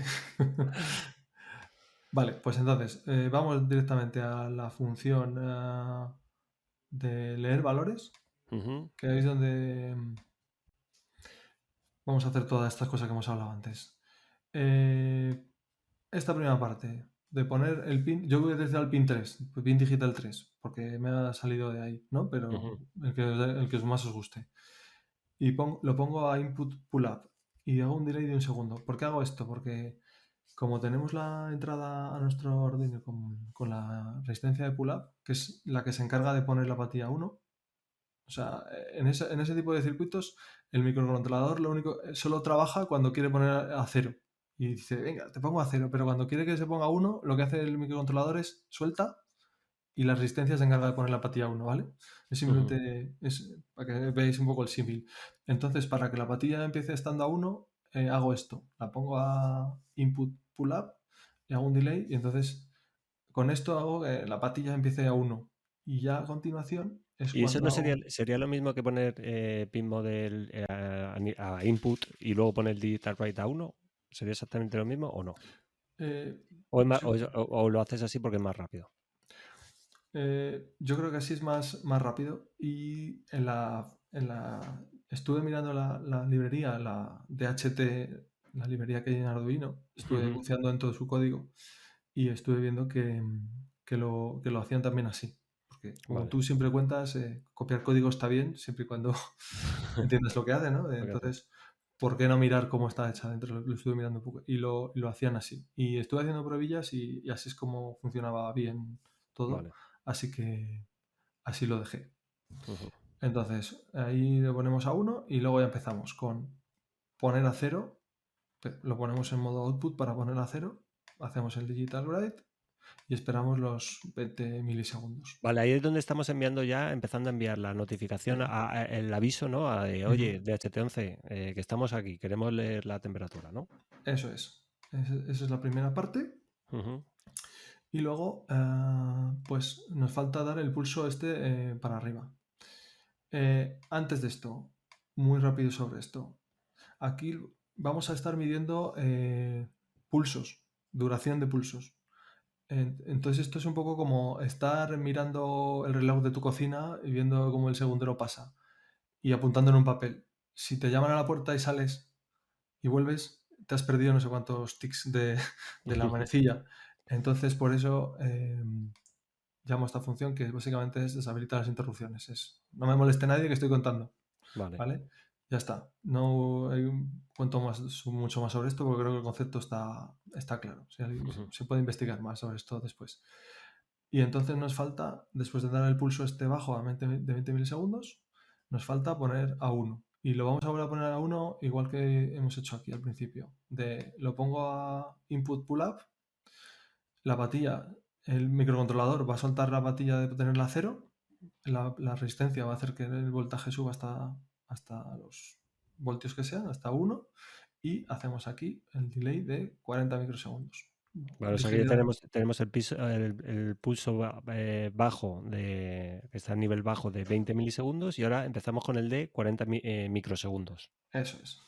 Vale, pues entonces, vamos directamente a la función de leer valores, Ujú, que ahí es donde vamos a hacer todas estas cosas que hemos hablado antes. Eh, esta primera parte de poner el pin, yo voy desde al pin 3, pin digital 3, porque me ha salido de ahí, ¿no? Pero ujú. el que más os guste. Y lo pongo a input pull up y hago un delay de un segundo. ¿Por qué hago esto? Porque como tenemos la entrada a nuestro Arduino con la resistencia de pull up, que es la que se encarga de poner la patilla 1, o sea, en ese tipo de circuitos, el microcontrolador lo único, solo trabaja cuando quiere poner a 0. Y dice, venga, te pongo a 0, pero cuando quiere que se ponga a 1, lo que hace el microcontrolador es suelta y la resistencia se encarga de poner la patilla 1, ¿vale? Es Ujú. simplemente para que veáis un poco el símil. Entonces, para que la patilla empiece estando a 1, hago esto. La pongo a input pull up y hago un delay y entonces con esto hago que la patilla empiece a 1. Y ya a continuación es ¿Y eso cuando no sería, hago... sería lo mismo que poner pin model a input y luego poner digital write a uno? ¿Sería exactamente lo mismo o no? eh, O, yo, o lo haces así porque es más rápido. yo creo que así es más rápido y estuve mirando la librería, la DHT, la librería que hay en Arduino, estuve Ujú, buceando en todo su código y estuve viendo que lo hacían también así. Porque como vale. tú siempre cuentas, copiar código está bien, siempre y cuando entiendas lo que hace, ¿no? Lo que hace. Entonces, ¿por qué no mirar cómo está hecha dentro? Lo estuve mirando un poco y lo hacían así. Y estuve haciendo pruebillas y así es como funcionaba bien todo, Vale. así que así lo dejé. Ujú. Entonces, ahí le ponemos a 1 y luego ya empezamos con poner a 0, lo ponemos en modo output para poner a 0, hacemos el digital write y esperamos los 20 milisegundos. Vale, ahí es donde estamos enviando ya, empezando a enviar la Sí. notificación, el aviso, ¿no? De, Ujú. oye, DHT11, que estamos aquí, queremos leer la temperatura, ¿no? Eso es. Esa es la primera parte. Ujú. Y luego, pues nos falta dar el pulso para arriba. Antes de esto, muy rápido sobre esto. Aquí vamos a estar midiendo pulsos, duración de pulsos. Entonces esto es un poco como estar mirando el reloj de tu cocina y viendo cómo el segundero pasa y apuntando en un papel. Si te llaman a la puerta y sales y vuelves, te has perdido no sé cuántos tics de la manecilla. Entonces por eso llamo a esta función que básicamente es deshabilitar las interrupciones. No me moleste nadie que estoy contando. Vale. ¿Vale? Ya está. No cuento mucho más sobre esto porque creo que el concepto está claro. Ujú. Se puede investigar más sobre esto después. Y entonces nos falta, después de dar el pulso bajo a 20 milisegundos, nos falta poner a 1. Y lo vamos a volver a poner a 1 igual que hemos hecho aquí al principio. Lo pongo a input pull up, la patilla, el microcontrolador va a soltar la patilla de tenerla a 0, la resistencia va a hacer que el voltaje suba hasta los voltios que sean, hasta 1, y hacemos aquí el delay de 40 microsegundos. Vale, o sea que ya Vigila. tenemos el pulso bajo, que está a nivel bajo de 20 milisegundos y ahora empezamos con el de 40 microsegundos. Eso es.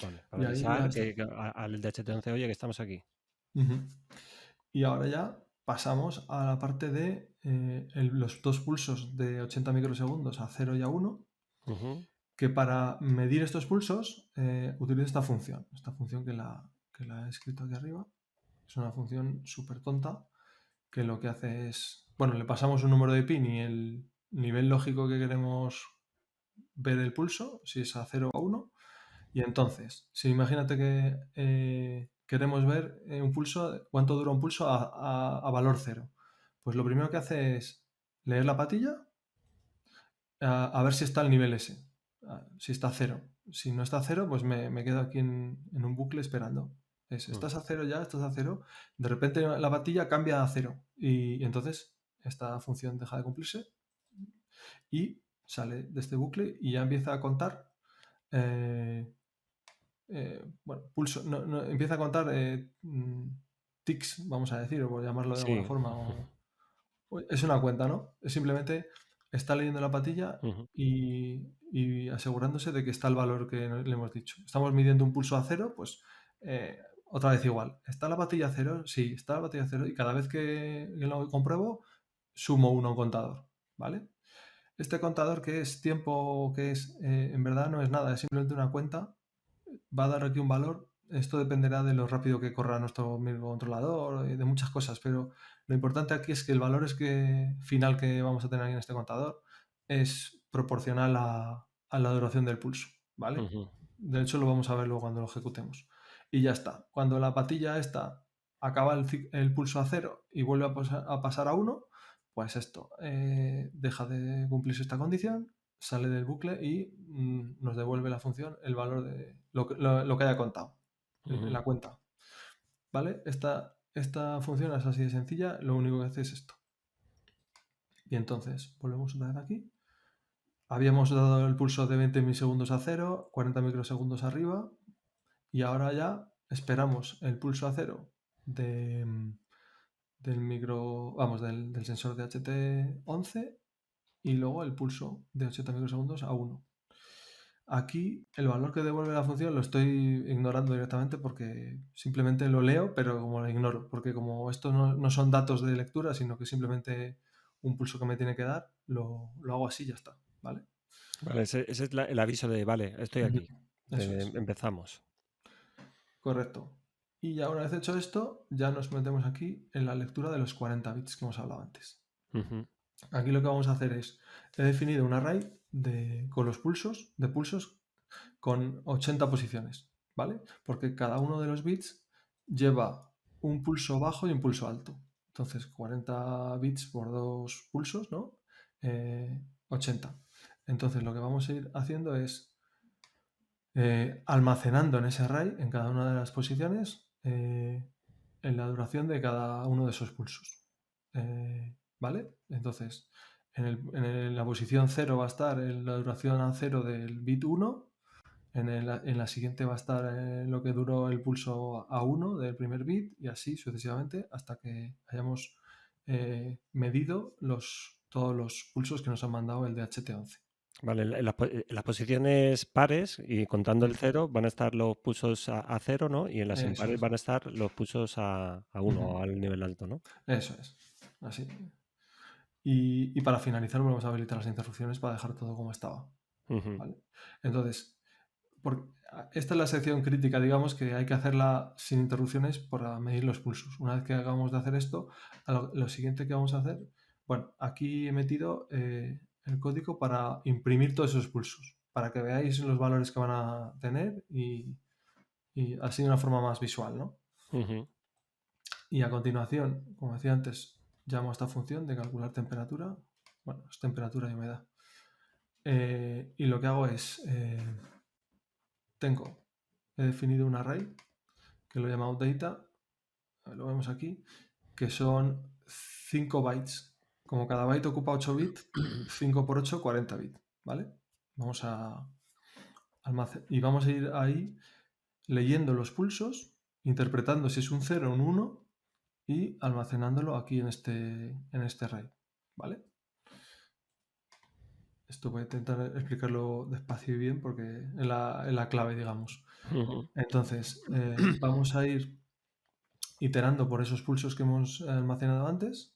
Vale, para Y ahí ya avisar está. al DHT11, oye, que estamos aquí. Ujú. Y ahora ya pasamos a la parte de los dos pulsos de 80 microsegundos a 0 y a 1, Ujú. que para medir estos pulsos utilizo esta función que la he escrito aquí arriba. Es una función súper tonta que lo que hace es, bueno, le pasamos un número de pin y el nivel lógico que queremos ver el pulso, si es a 0 o a 1, y entonces, si imagínate que queremos ver un pulso, cuánto dura un pulso a valor 0, pues lo primero que hace es leer la patilla a ver si está el nivel ese, si está a 0. Si no está a 0, pues me quedo aquí en un bucle esperando. Mm. Estás a 0 ya, estás a 0, de repente la patilla cambia a 0 y entonces esta función deja de cumplirse y sale de este bucle y ya empieza a contar eh, bueno, pulso, empieza a contar tics, vamos a decir, o por llamarlo de alguna Sí. forma. Es una cuenta, ¿no? Es simplemente está leyendo la patilla Ujú. y asegurándose de que está el valor que le hemos dicho. Estamos midiendo un pulso a 0, pues otra vez igual. ¿Está la patilla a 0? Sí, está la patilla a 0 y cada vez que lo compruebo, sumo 1 a un contador, ¿vale? Este contador que es tiempo, que es, en verdad no es nada, es simplemente una cuenta, va a dar aquí un valor. Esto dependerá de lo rápido que corra nuestro microcontrolador y de muchas cosas, pero lo importante aquí es que el valor final que vamos a tener ahí en este contador es proporcional a la duración del pulso, ¿vale? Ujú. De hecho, lo vamos a ver luego cuando lo ejecutemos. Y ya está. Cuando la patilla esta acaba el pulso a 0 y vuelve a pasar a 1, pues esto deja de cumplirse esta condición, sale del bucle y nos devuelve la función el valor de lo que haya contado en Ujú. la cuenta. ¿Vale? Esta función es así de sencilla, lo único que hace es esto. Y entonces volvemos otra vez aquí. Habíamos dado el pulso de 20 milisegundos a 0, 40 microsegundos arriba, y ahora ya esperamos el pulso a 0 del del sensor de HT11 y luego el pulso de 80 microsegundos a 1. Aquí el valor que devuelve la función lo estoy ignorando directamente porque simplemente lo leo, pero como lo ignoro, porque como esto no son datos de lectura, sino que simplemente un pulso que me tiene que dar, lo hago así y ya está, ¿vale? Vale, ese es el aviso de, vale, estoy Ujú. aquí. Eso es, Empezamos. correcto. Y ya una vez hecho esto, ya nos metemos aquí en la lectura de los 40 bits que hemos hablado antes. Ujú. Aquí lo que vamos a hacer es, he definido un array con los pulsos, de pulsos con 80 posiciones, ¿vale? Porque cada uno de los bits lleva un pulso bajo y un pulso alto. Entonces, 40 bits por 2 pulsos, ¿no? 80. Entonces, lo que vamos a ir haciendo es almacenando en ese array, en cada una de las posiciones, en la duración de cada uno de esos pulsos. ¿Vale? Entonces, en la posición 0 va a estar la duración a 0 del bit 1. En la siguiente va a estar lo que duró el pulso A1 del primer bit y así sucesivamente hasta que hayamos medido todos los pulsos que nos han mandado el DHT11. Vale, en las posiciones pares y contando el 0 van a estar los pulsos a 0, ¿no? Y en las Eso impares es. van a estar los pulsos a 1, al nivel alto, ¿no? Eso es. Así. Y para finalizar, vamos a habilitar las interrupciones para dejar todo como estaba. ¿Vale? Entonces, esta es la sección crítica, digamos, que hay que hacerla sin interrupciones para medir los pulsos. Una vez que acabamos de hacer esto, lo siguiente que vamos a hacer, bueno, aquí he metido el código para imprimir todos esos pulsos, para que veáis los valores que van a tener y así de una forma más visual, ¿no? Y a continuación, como decía antes, llamo a esta función de calcular temperatura. Bueno, es temperatura y humedad. Y lo que hago es, he definido un array que lo he llamado data, lo vemos aquí, que son 5 bytes. Como cada byte ocupa 8 bits, 5 por 8, 40 bits, ¿vale? Vamos a ir ahí leyendo los pulsos, interpretando si es un 0 o un 1 y almacenándolo aquí en este array, ¿vale? Esto voy a intentar explicarlo despacio y bien porque es la clave, digamos. Entonces, vamos a ir iterando por esos pulsos que hemos almacenado antes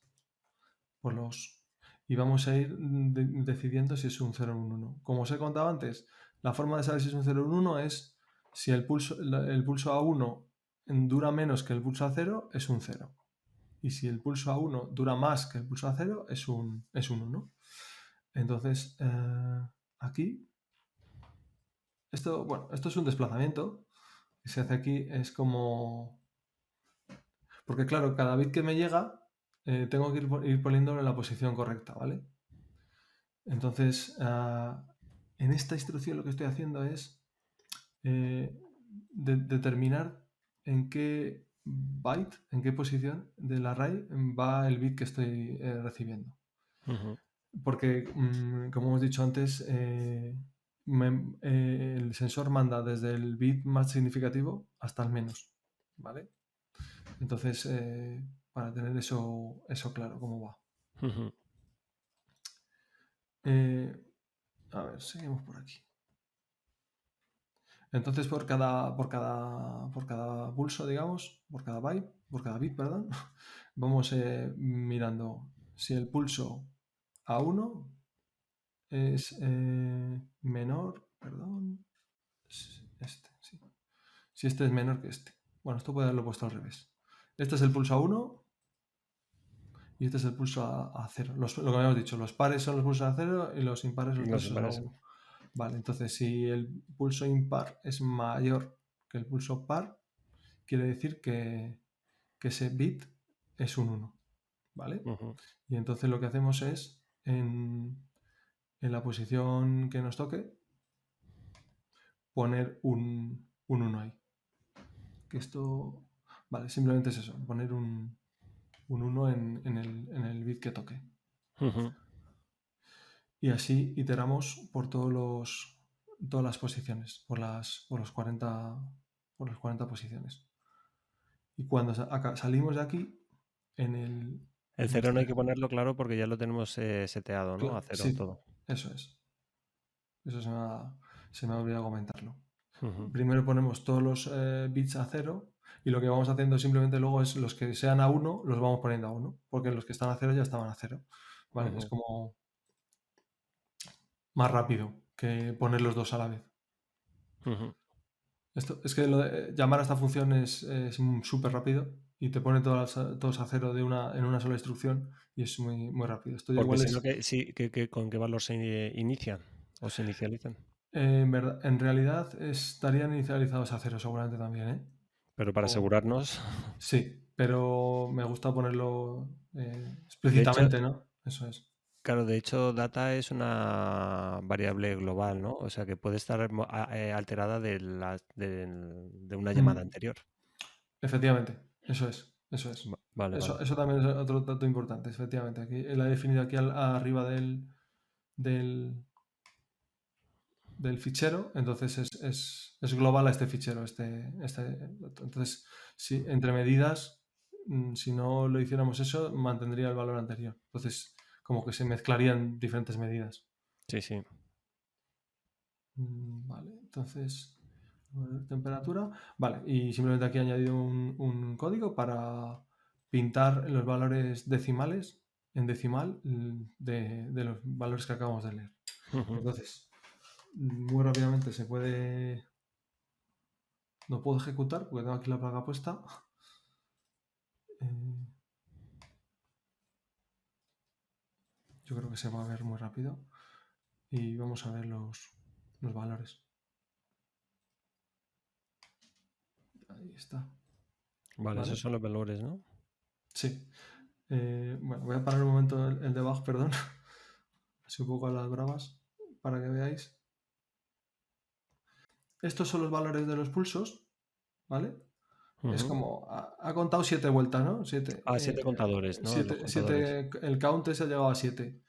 y vamos a ir decidiendo si es un 0 o un 1. Como os he contado antes, la forma de saber si es un 0 o un 1 es si el pulso A1 dura menos que el pulso A0, es un 0. Y si el pulso A1 dura más que el pulso A0, es un 1. Entonces, aquí, esto es un desplazamiento que se hace aquí, es como... Porque claro, cada bit que me llega, tengo que ir poniéndolo en la posición correcta, ¿vale? Entonces, en esta instrucción lo que estoy haciendo es determinar en qué byte, en qué posición del array va el bit que estoy recibiendo. Porque, como hemos dicho antes, el sensor manda desde el bit más significativo hasta el menos, ¿vale? Entonces, para tener eso claro, cómo va. A ver, seguimos por aquí. Entonces, por cada pulso, digamos, por cada bit, perdón, vamos mirando si el pulso A1 es menor, perdón, este, sí. Si este es menor que este. Bueno, esto puede haberlo puesto al revés. Este es el pulso A1 y este es el pulso A0. Lo que habíamos dicho, los pares son los pulsos A0 y los impares son los pulsos A1. Vale, entonces si el pulso impar es mayor que el pulso par, quiere decir que ese bit es un 1. ¿Vale? Y entonces lo que hacemos es, en la posición que nos toque, poner un 1 ahí. Que esto, vale, simplemente es eso, poner un 1 en el bit que toque. Y así iteramos por todas las posiciones, por las 40 posiciones. Y cuando salimos de aquí, el 0 no hay que ponerlo claro porque ya lo tenemos seteado, ¿no? A 0 sí, todo. Eso es. Eso se me ha olvidado comentarlo. Primero ponemos todos los bits a 0 y lo que vamos haciendo simplemente luego es los que sean a 1 los vamos poniendo a 1 porque los que están a 0 ya estaban a 0. ¿Vale? Es como más rápido que poner los dos a la vez. Esto, es que llamar a esta función es súper rápido y te pone todos a 0 en una sola instrucción y es muy, muy rápido. Esto porque igual si no, ¿con qué valor se inician o se inicializan? En realidad estarían inicializados a 0 seguramente también, ¿eh? Pero para O- asegurarnos, sí, pero me gusta ponerlo de hecho, explícitamente, ¿no? Eso es. claro, de hecho, data es una variable global, ¿no? O sea, que puede estar alterada de una llamada Mm, anterior. efectivamente, eso es, eso es. Vale, vale. Eso también es otro dato importante, efectivamente. Aquí él ha definido aquí arriba del, del fichero, entonces es global a este fichero. Entonces, si, entre medidas, si no lo hiciéramos eso, mantendría el valor anterior. Entonces, como que se mezclarían diferentes medidas. Sí, sí. Vale, entonces, temperatura. Vale, y simplemente aquí he añadido un código para pintar los valores decimales en decimal de los valores que acabamos de leer. Ujú. Entonces, muy rápidamente se puede. No puedo ejecutar porque tengo aquí la placa puesta. Eh, yo creo que se va a ver muy rápido. Y vamos a ver los valores. Ahí está. Vale, esos ¿Vale? son los valores, ¿no? Sí. Bueno, voy a parar un momento el debug, perdón. Así un poco a las bravas para que veáis. Estos son los valores de los pulsos, ¿vale? Es Ujú. como, ha contado 7 vueltas, ¿no? Ah, 7 contadores, ¿no? Los contadores. El count se ha llegado a 7.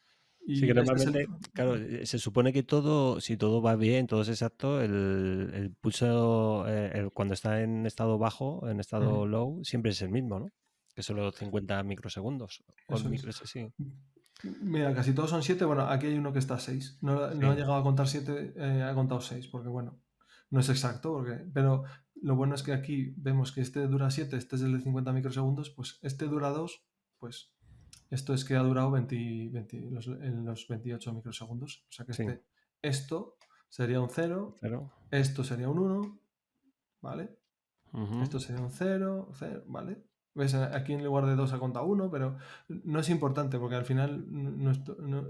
Sí, que Y este es el. normalmente, claro, se supone que todo, si todo va bien, todo es exacto, el pulso, cuando está en estado bajo, en estado Ujú, low, siempre es el mismo, ¿no? Que son los 50 microsegundos. O el eso es. sí, Mira, casi todos son 7. Bueno, aquí hay uno que está a 6. No ha sí, llegado a contar 7, ha contado 6, porque bueno, no es exacto. Pero lo bueno es que aquí vemos que este dura 7, este es el de 50 microsegundos, pues este dura 2, pues esto es que ha durado en los 28 microsegundos. O sea que sí, esto sería un 0, claro. esto sería un 1, ¿vale? Ujú, Esto sería un 0, 0, ¿vale? ¿Ves? Aquí en lugar de 2 ha contado 1, pero no es importante porque al final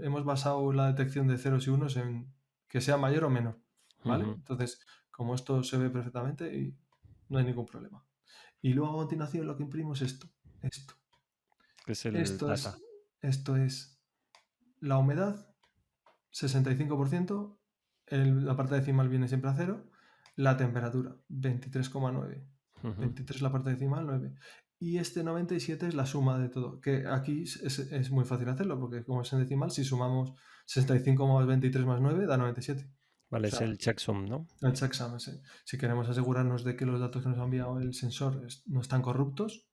hemos basado la detección de ceros y unos en que sea mayor o menor, ¿vale? ujú. Entonces, como esto se ve perfectamente, y no hay ningún problema. Y luego a continuación lo que imprimo es esto. Esto. Que es el Esto data. es, esto es la humedad, 65%, la parte decimal viene siempre a cero, la temperatura, 23,9. Ujú. 23 la parte decimal, 9. Y este 97 es la suma de todo, que aquí es muy fácil hacerlo, porque como es en decimal, si sumamos 65 más 23 más 9 da 97. Vale, O es sea, el checksum, ¿no? el checksum ese. Si queremos asegurarnos de que los datos que nos ha enviado el sensor no están corruptos,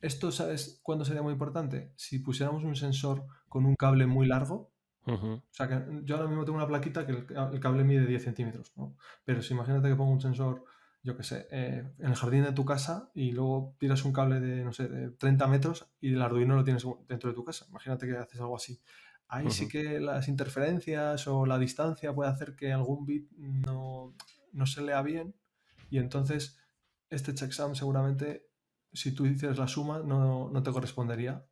esto, ¿sabes cuándo sería muy importante? Si pusiéramos un sensor con un cable muy largo, Ujú, o sea, que yo ahora mismo tengo una plaquita que el cable mide 10 centímetros, ¿no? Pero si imagínate que pongo un sensor, yo qué sé, en el jardín de tu casa y luego tiras un cable de, no sé, de 30 metros y el Arduino lo tienes dentro de tu casa. Imagínate que haces algo así. Ahí sí ujú. que las interferencias o la distancia puede hacer que algún bit no se lea bien y entonces este checksum seguramente, si tú hicieras la suma, no te correspondería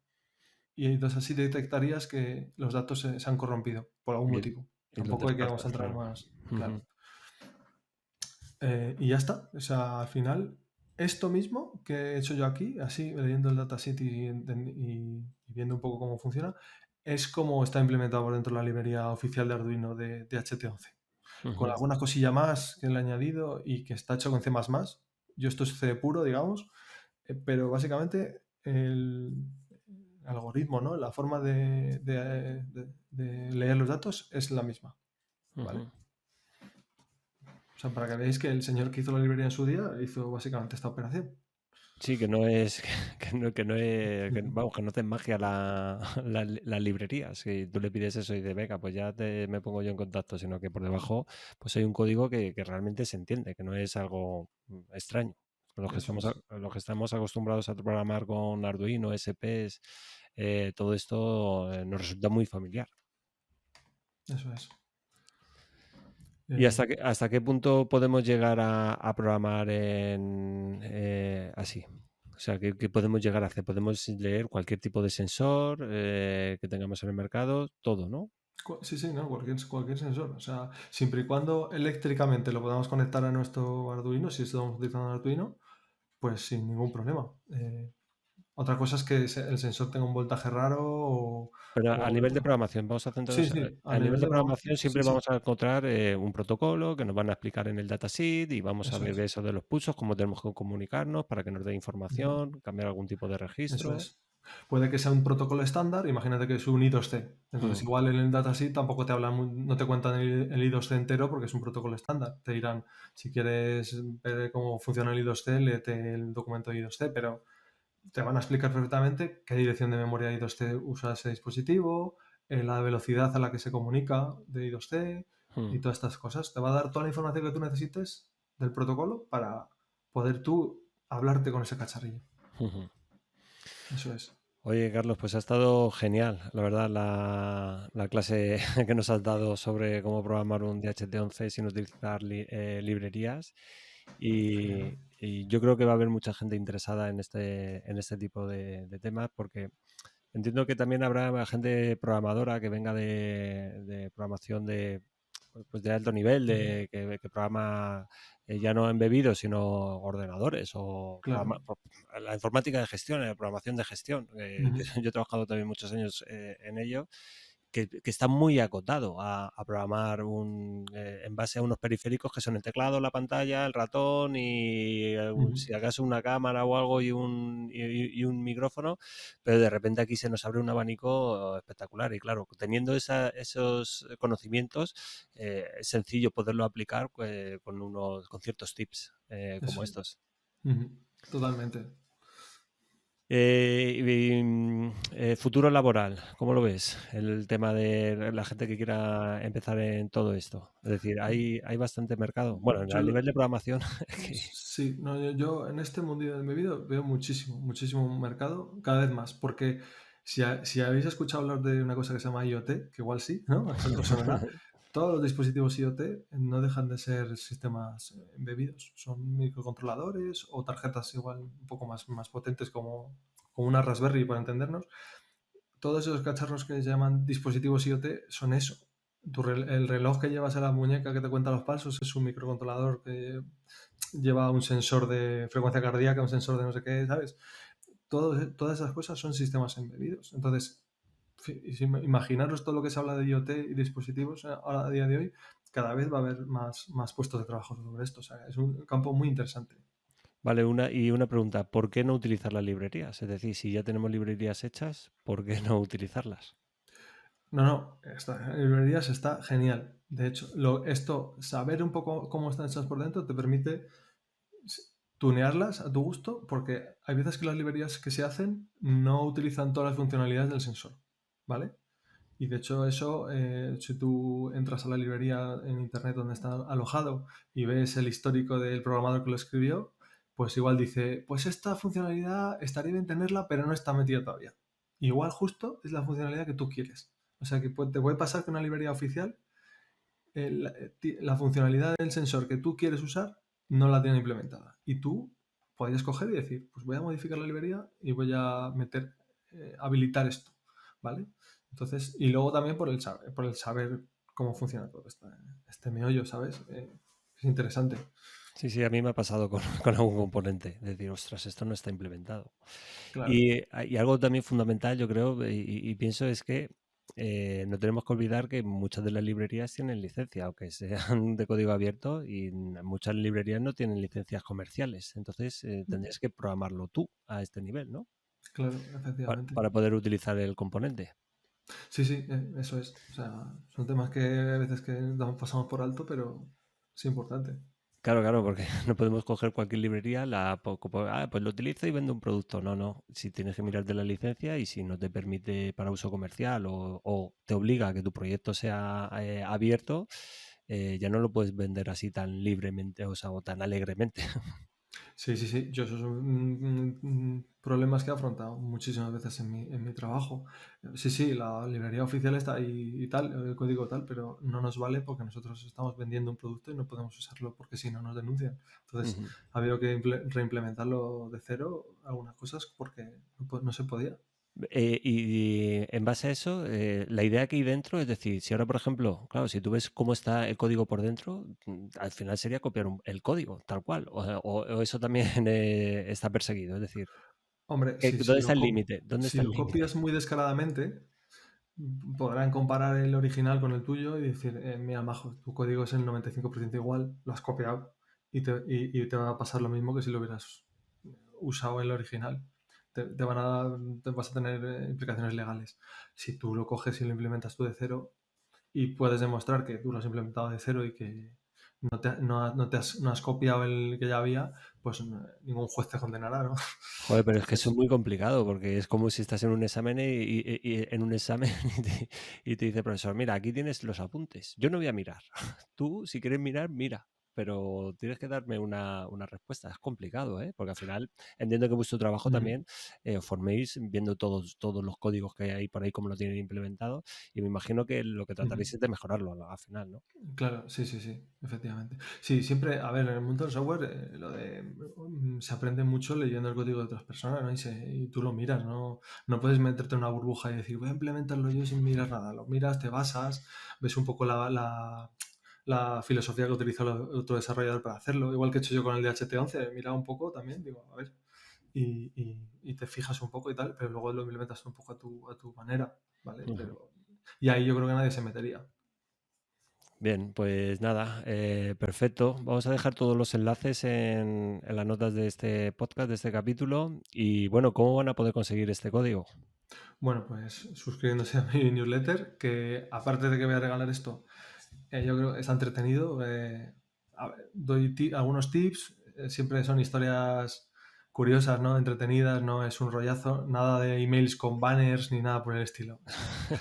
y entonces así detectarías que los datos se han corrompido por algún Y, motivo. y lo Tampoco hay que vamos a desplazas, entrar claro. más, Ujú. claro. Y ya está. O sea, al final, esto mismo que he hecho yo aquí, así leyendo el datasheet y viendo un poco cómo funciona, es como está implementado por dentro de la librería oficial de Arduino de HT11. Con Ujú. alguna cosilla más que le he añadido y que está hecho con C++. Yo esto es C puro, digamos, pero básicamente el algoritmo, ¿no? La forma de leer los datos es la misma, ¿vale? Ujú. O sea, para que veáis que el señor que hizo la librería en su día hizo básicamente esta operación. Sí, que no es, que no es, vamos, que no te magia la librería. Si tú le pides eso y de venga, pues ya me pongo yo en contacto, sino que por debajo pues hay un código que realmente se entiende, que no es algo extraño. Eso es, Los que estamos acostumbrados a programar con Arduino, SPs, todo esto nos resulta muy familiar. eso es. ¿Y Eh, hasta qué punto podemos llegar a programar así? O sea, ¿qué podemos llegar a hacer? Podemos leer cualquier tipo de sensor que tengamos en el mercado, todo, ¿no? Sí, sí, no, cualquier sensor. O sea, siempre y cuando eléctricamente lo podamos conectar a nuestro Arduino, si estamos utilizando un Arduino, pues sin ningún problema. Otra cosa es que el sensor tenga un voltaje raro Pero a o nivel de programación, vamos a sí, centrarnos. sí, a A nivel nivel de de programación, programación siempre sí, sí, vamos a encontrar un protocolo que nos van a explicar en el datasheet y vamos a eso ver es. eso de los pulsos, cómo tenemos que comunicarnos para que nos dé Ujú. información, cambiar algún tipo de Eso registro. es. Puede que sea un protocolo estándar, imagínate que es un I2C. Entonces, Mm, igual en el datasheet tampoco te hablan, no te cuentan el I2C entero porque es un protocolo estándar. Te dirán, si quieres ver cómo funciona el I2C, léete el documento de I2C, pero te van a explicar perfectamente qué dirección de memoria I2C usa ese dispositivo, la velocidad a la que se comunica de I2C y mm, todas estas cosas. Te va a dar toda la información que tú necesites del protocolo para poder tú hablarte con ese cacharrillo. ujú. Eso es. Oye, Carlos, pues ha estado genial, la verdad, la clase que nos has dado sobre cómo programar un DHT11 sin utilizar librerías. Genial. Y yo creo que va a haber mucha gente interesada en este tipo de temas porque entiendo que también habrá gente programadora que venga de programación pues de alto nivel, Ujú. que programa ya no embebidos, sino ordenadores o Claro. la informática de gestión, la programación de gestión. Ujú. Yo he trabajado también muchos años en ello, que está muy acotado a programar en base a unos periféricos que son el teclado, la pantalla, el ratón y Ujú. si acaso una cámara o algo y un micrófono, pero de repente aquí se nos abre un abanico espectacular y claro, teniendo esos conocimientos es sencillo poderlo aplicar con ciertos tips como Eso es. estos. Ujú. Totalmente. Futuro laboral, ¿cómo lo ves? El tema de la gente que quiera empezar en todo esto. Es decir, hay bastante mercado. Bueno, a Yo, nivel de programación, sí, no, yo en este mundillo del bebido veo muchísimo, muchísimo mercado, cada vez más, porque si habéis escuchado hablar de una cosa que se llama IoT, que igual sí, ¿no? Os sonará. Todos los dispositivos IoT no dejan de ser sistemas embebidos, son microcontroladores o tarjetas igual un poco más potentes como una Raspberry, para entendernos. Todos esos cacharros que se llaman dispositivos IoT son eso. El reloj que llevas a la muñeca que te cuenta los pasos es un microcontrolador que lleva un sensor de frecuencia cardíaca, un sensor de no sé qué, ¿sabes? Todas esas cosas son sistemas embebidos. Entonces, imaginaros todo lo que se habla de IoT y dispositivos ahora a día de hoy, cada vez va a haber más puestos de trabajo sobre esto. O sea, es un campo muy interesante. vale, una pregunta, ¿por qué no utilizar las librerías? Es decir, si ya tenemos librerías hechas, ¿por qué no utilizarlas? No, no, en librerías está genial. De hecho, saber un poco cómo están hechas por dentro te permite tunearlas a tu gusto, porque hay veces que las librerías que se hacen no utilizan todas las funcionalidades del sensor, ¿vale? Y de hecho eso, si tú entras a la librería en internet donde está alojado y ves el histórico del programador que lo escribió, pues igual dice, pues esta funcionalidad estaría bien tenerla, pero no está metida todavía. Igual justo es la funcionalidad que tú quieres. O sea que te puede pasar que una librería oficial, la funcionalidad del sensor que tú quieres usar no la tiene implementada. Y tú podrías coger y decir, pues voy a modificar la librería y voy a habilitar esto, ¿vale? Entonces, y luego también por el saber cómo funciona todo este meollo, ¿sabes? Es interesante. Sí, sí, a mí me ha pasado con, con algún componente, es decir, ostras, esto no está implementado. Claro. Y algo también fundamental, yo creo, y pienso es que no tenemos que olvidar que muchas de las librerías tienen licencia, aunque sean de código abierto, y muchas librerías no tienen licencias comerciales. Entonces, tendrías que programarlo tú a este nivel, ¿no? Claro, efectivamente. Para poder utilizar el componente. Sí, sí, eso es. O sea, son temas que a veces que pasamos por alto, pero es importante. Claro, claro, porque no podemos coger cualquier librería, pues lo utilizo y vendo un producto. No, no. Si tienes que mirar de la licencia y si no te permite para uso comercial o te obliga a que tu proyecto sea abierto, ya no lo puedes vender así tan libremente, o sea, o tan alegremente. Sí, sí, sí. Yo esos son problemas que he afrontado muchísimas veces en mi trabajo. Sí, sí, la librería oficial está ahí y tal, el código tal, pero no nos vale porque nosotros estamos vendiendo un producto y no podemos usarlo porque si no nos denuncian. Entonces, Ujú. ha habido que reimplementarlo de cero algunas cosas porque no se podía. Y en base a eso, la idea que hay dentro, es decir, si ahora, por ejemplo, claro, si tú ves cómo está el código por dentro, al final sería copiar el código, tal cual. O eso también está perseguido. Es decir, Hombre, ¿dónde está el límite? ¿Dónde si está el lo límite? copias muy descaradamente, podrán comparar el original con el tuyo y decir, mira, majo, tu código es el 95% igual, lo has copiado y te va a pasar lo mismo que si lo hubieras usado el original. Te vas a tener implicaciones legales. Si tú lo coges y lo implementas tú de cero y puedes demostrar que tú lo has implementado de cero y que no has copiado el que ya había, pues ningún juez te condenará, ¿no? Joder, pero es que eso es Entonces, muy complicado porque es como si estás en un examen y en un examen y te dice, profesor, mira, aquí tienes los apuntes. Yo no voy a mirar. Tú, si quieres mirar, mira. Pero tienes que darme una respuesta. Es complicado, ¿eh? Porque al final entiendo que vuestro trabajo también os forméis viendo todos los códigos que hay por ahí, cómo lo tienen implementado. Y me imagino que lo que trataréis es de mejorarlo al final, ¿no? claro, sí, efectivamente. Sí, siempre, a ver, en el mundo del software, se aprende mucho leyendo el código de otras personas, ¿no? Y tú lo miras, ¿no? No puedes meterte en una burbuja y decir, voy a implementarlo yo sin mirar nada. Lo miras, te basas, ves un poco la filosofía que utiliza el otro desarrollador para hacerlo. Igual que he hecho yo con el DHT11, he mirado un poco también, digo, a ver, y te fijas un poco y tal, pero luego lo implementas un poco a tu manera, ¿vale? Ujú. Y ahí yo creo que nadie se metería. Bien, pues nada, perfecto. Vamos a dejar todos los enlaces en las notas de este podcast, de este capítulo. Y bueno, ¿cómo van a poder conseguir este código? Bueno, pues suscribiéndose a mi newsletter, que aparte de que voy a regalar esto, yo creo que está entretenido. Doy algunos tips, siempre son historias curiosas, ¿no? Entretenidas, no es un rollazo, nada de emails con banners ni nada por el estilo.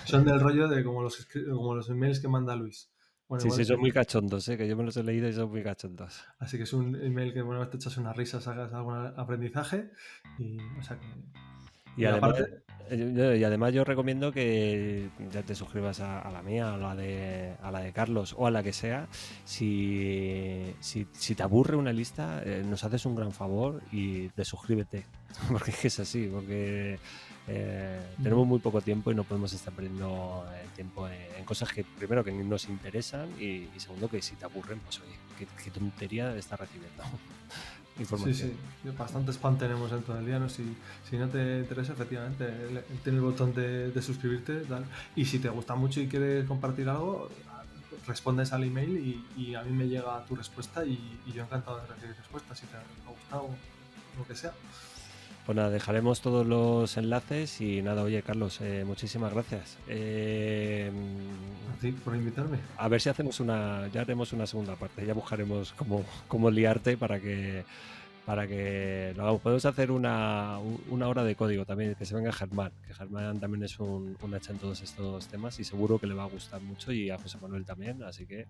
Son del rollo de como los emails que manda Luis. Bueno, Sí, sí, igual, son muy cachondos, que yo me los he leído y son muy cachondos. así que es un email que bueno, te echas una risa, sacas algún aprendizaje y, o sea que, Y y además, aparte, yo recomiendo que ya te suscribas a la mía, a la de Carlos o a la que sea. Si te aburre una lista, nos haces un gran favor y desuscríbete. Porque es que es así, porque tenemos muy poco tiempo y no podemos estar perdiendo el tiempo en cosas que, primero, que ni nos interesan y segundo, que si te aburren, pues oye, qué tontería estás recibiendo sí, información. bastante spam tenemos en todo el día, ¿no? Si no te interesa, efectivamente, tiene el botón de suscribirte, tal. Y si te gusta mucho y quieres compartir algo, respondes al email y a mí me llega tu respuesta y yo encantado de recibir respuestas si te ha gustado o lo que sea. Pues nada, dejaremos todos los enlaces y nada, oye Carlos, muchísimas gracias. A ti por invitarme. A ver si ya haremos una segunda parte, ya buscaremos cómo liarte para que lo hagamos. Podemos hacer una hora de código también, que se venga Germán, que Germán también es un hacha en todos estos temas y seguro que le va a gustar mucho y a José Manuel también, así que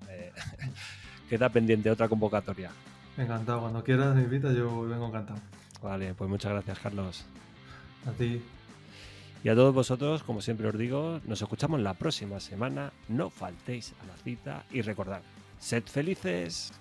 queda pendiente otra convocatoria. Encantado, cuando quieras me invitas, yo vengo encantado. Vale, pues muchas gracias Carlos. A ti. Y a todos vosotros, como siempre os digo, nos escuchamos la próxima semana. No faltéis a la cita y recordad, sed felices.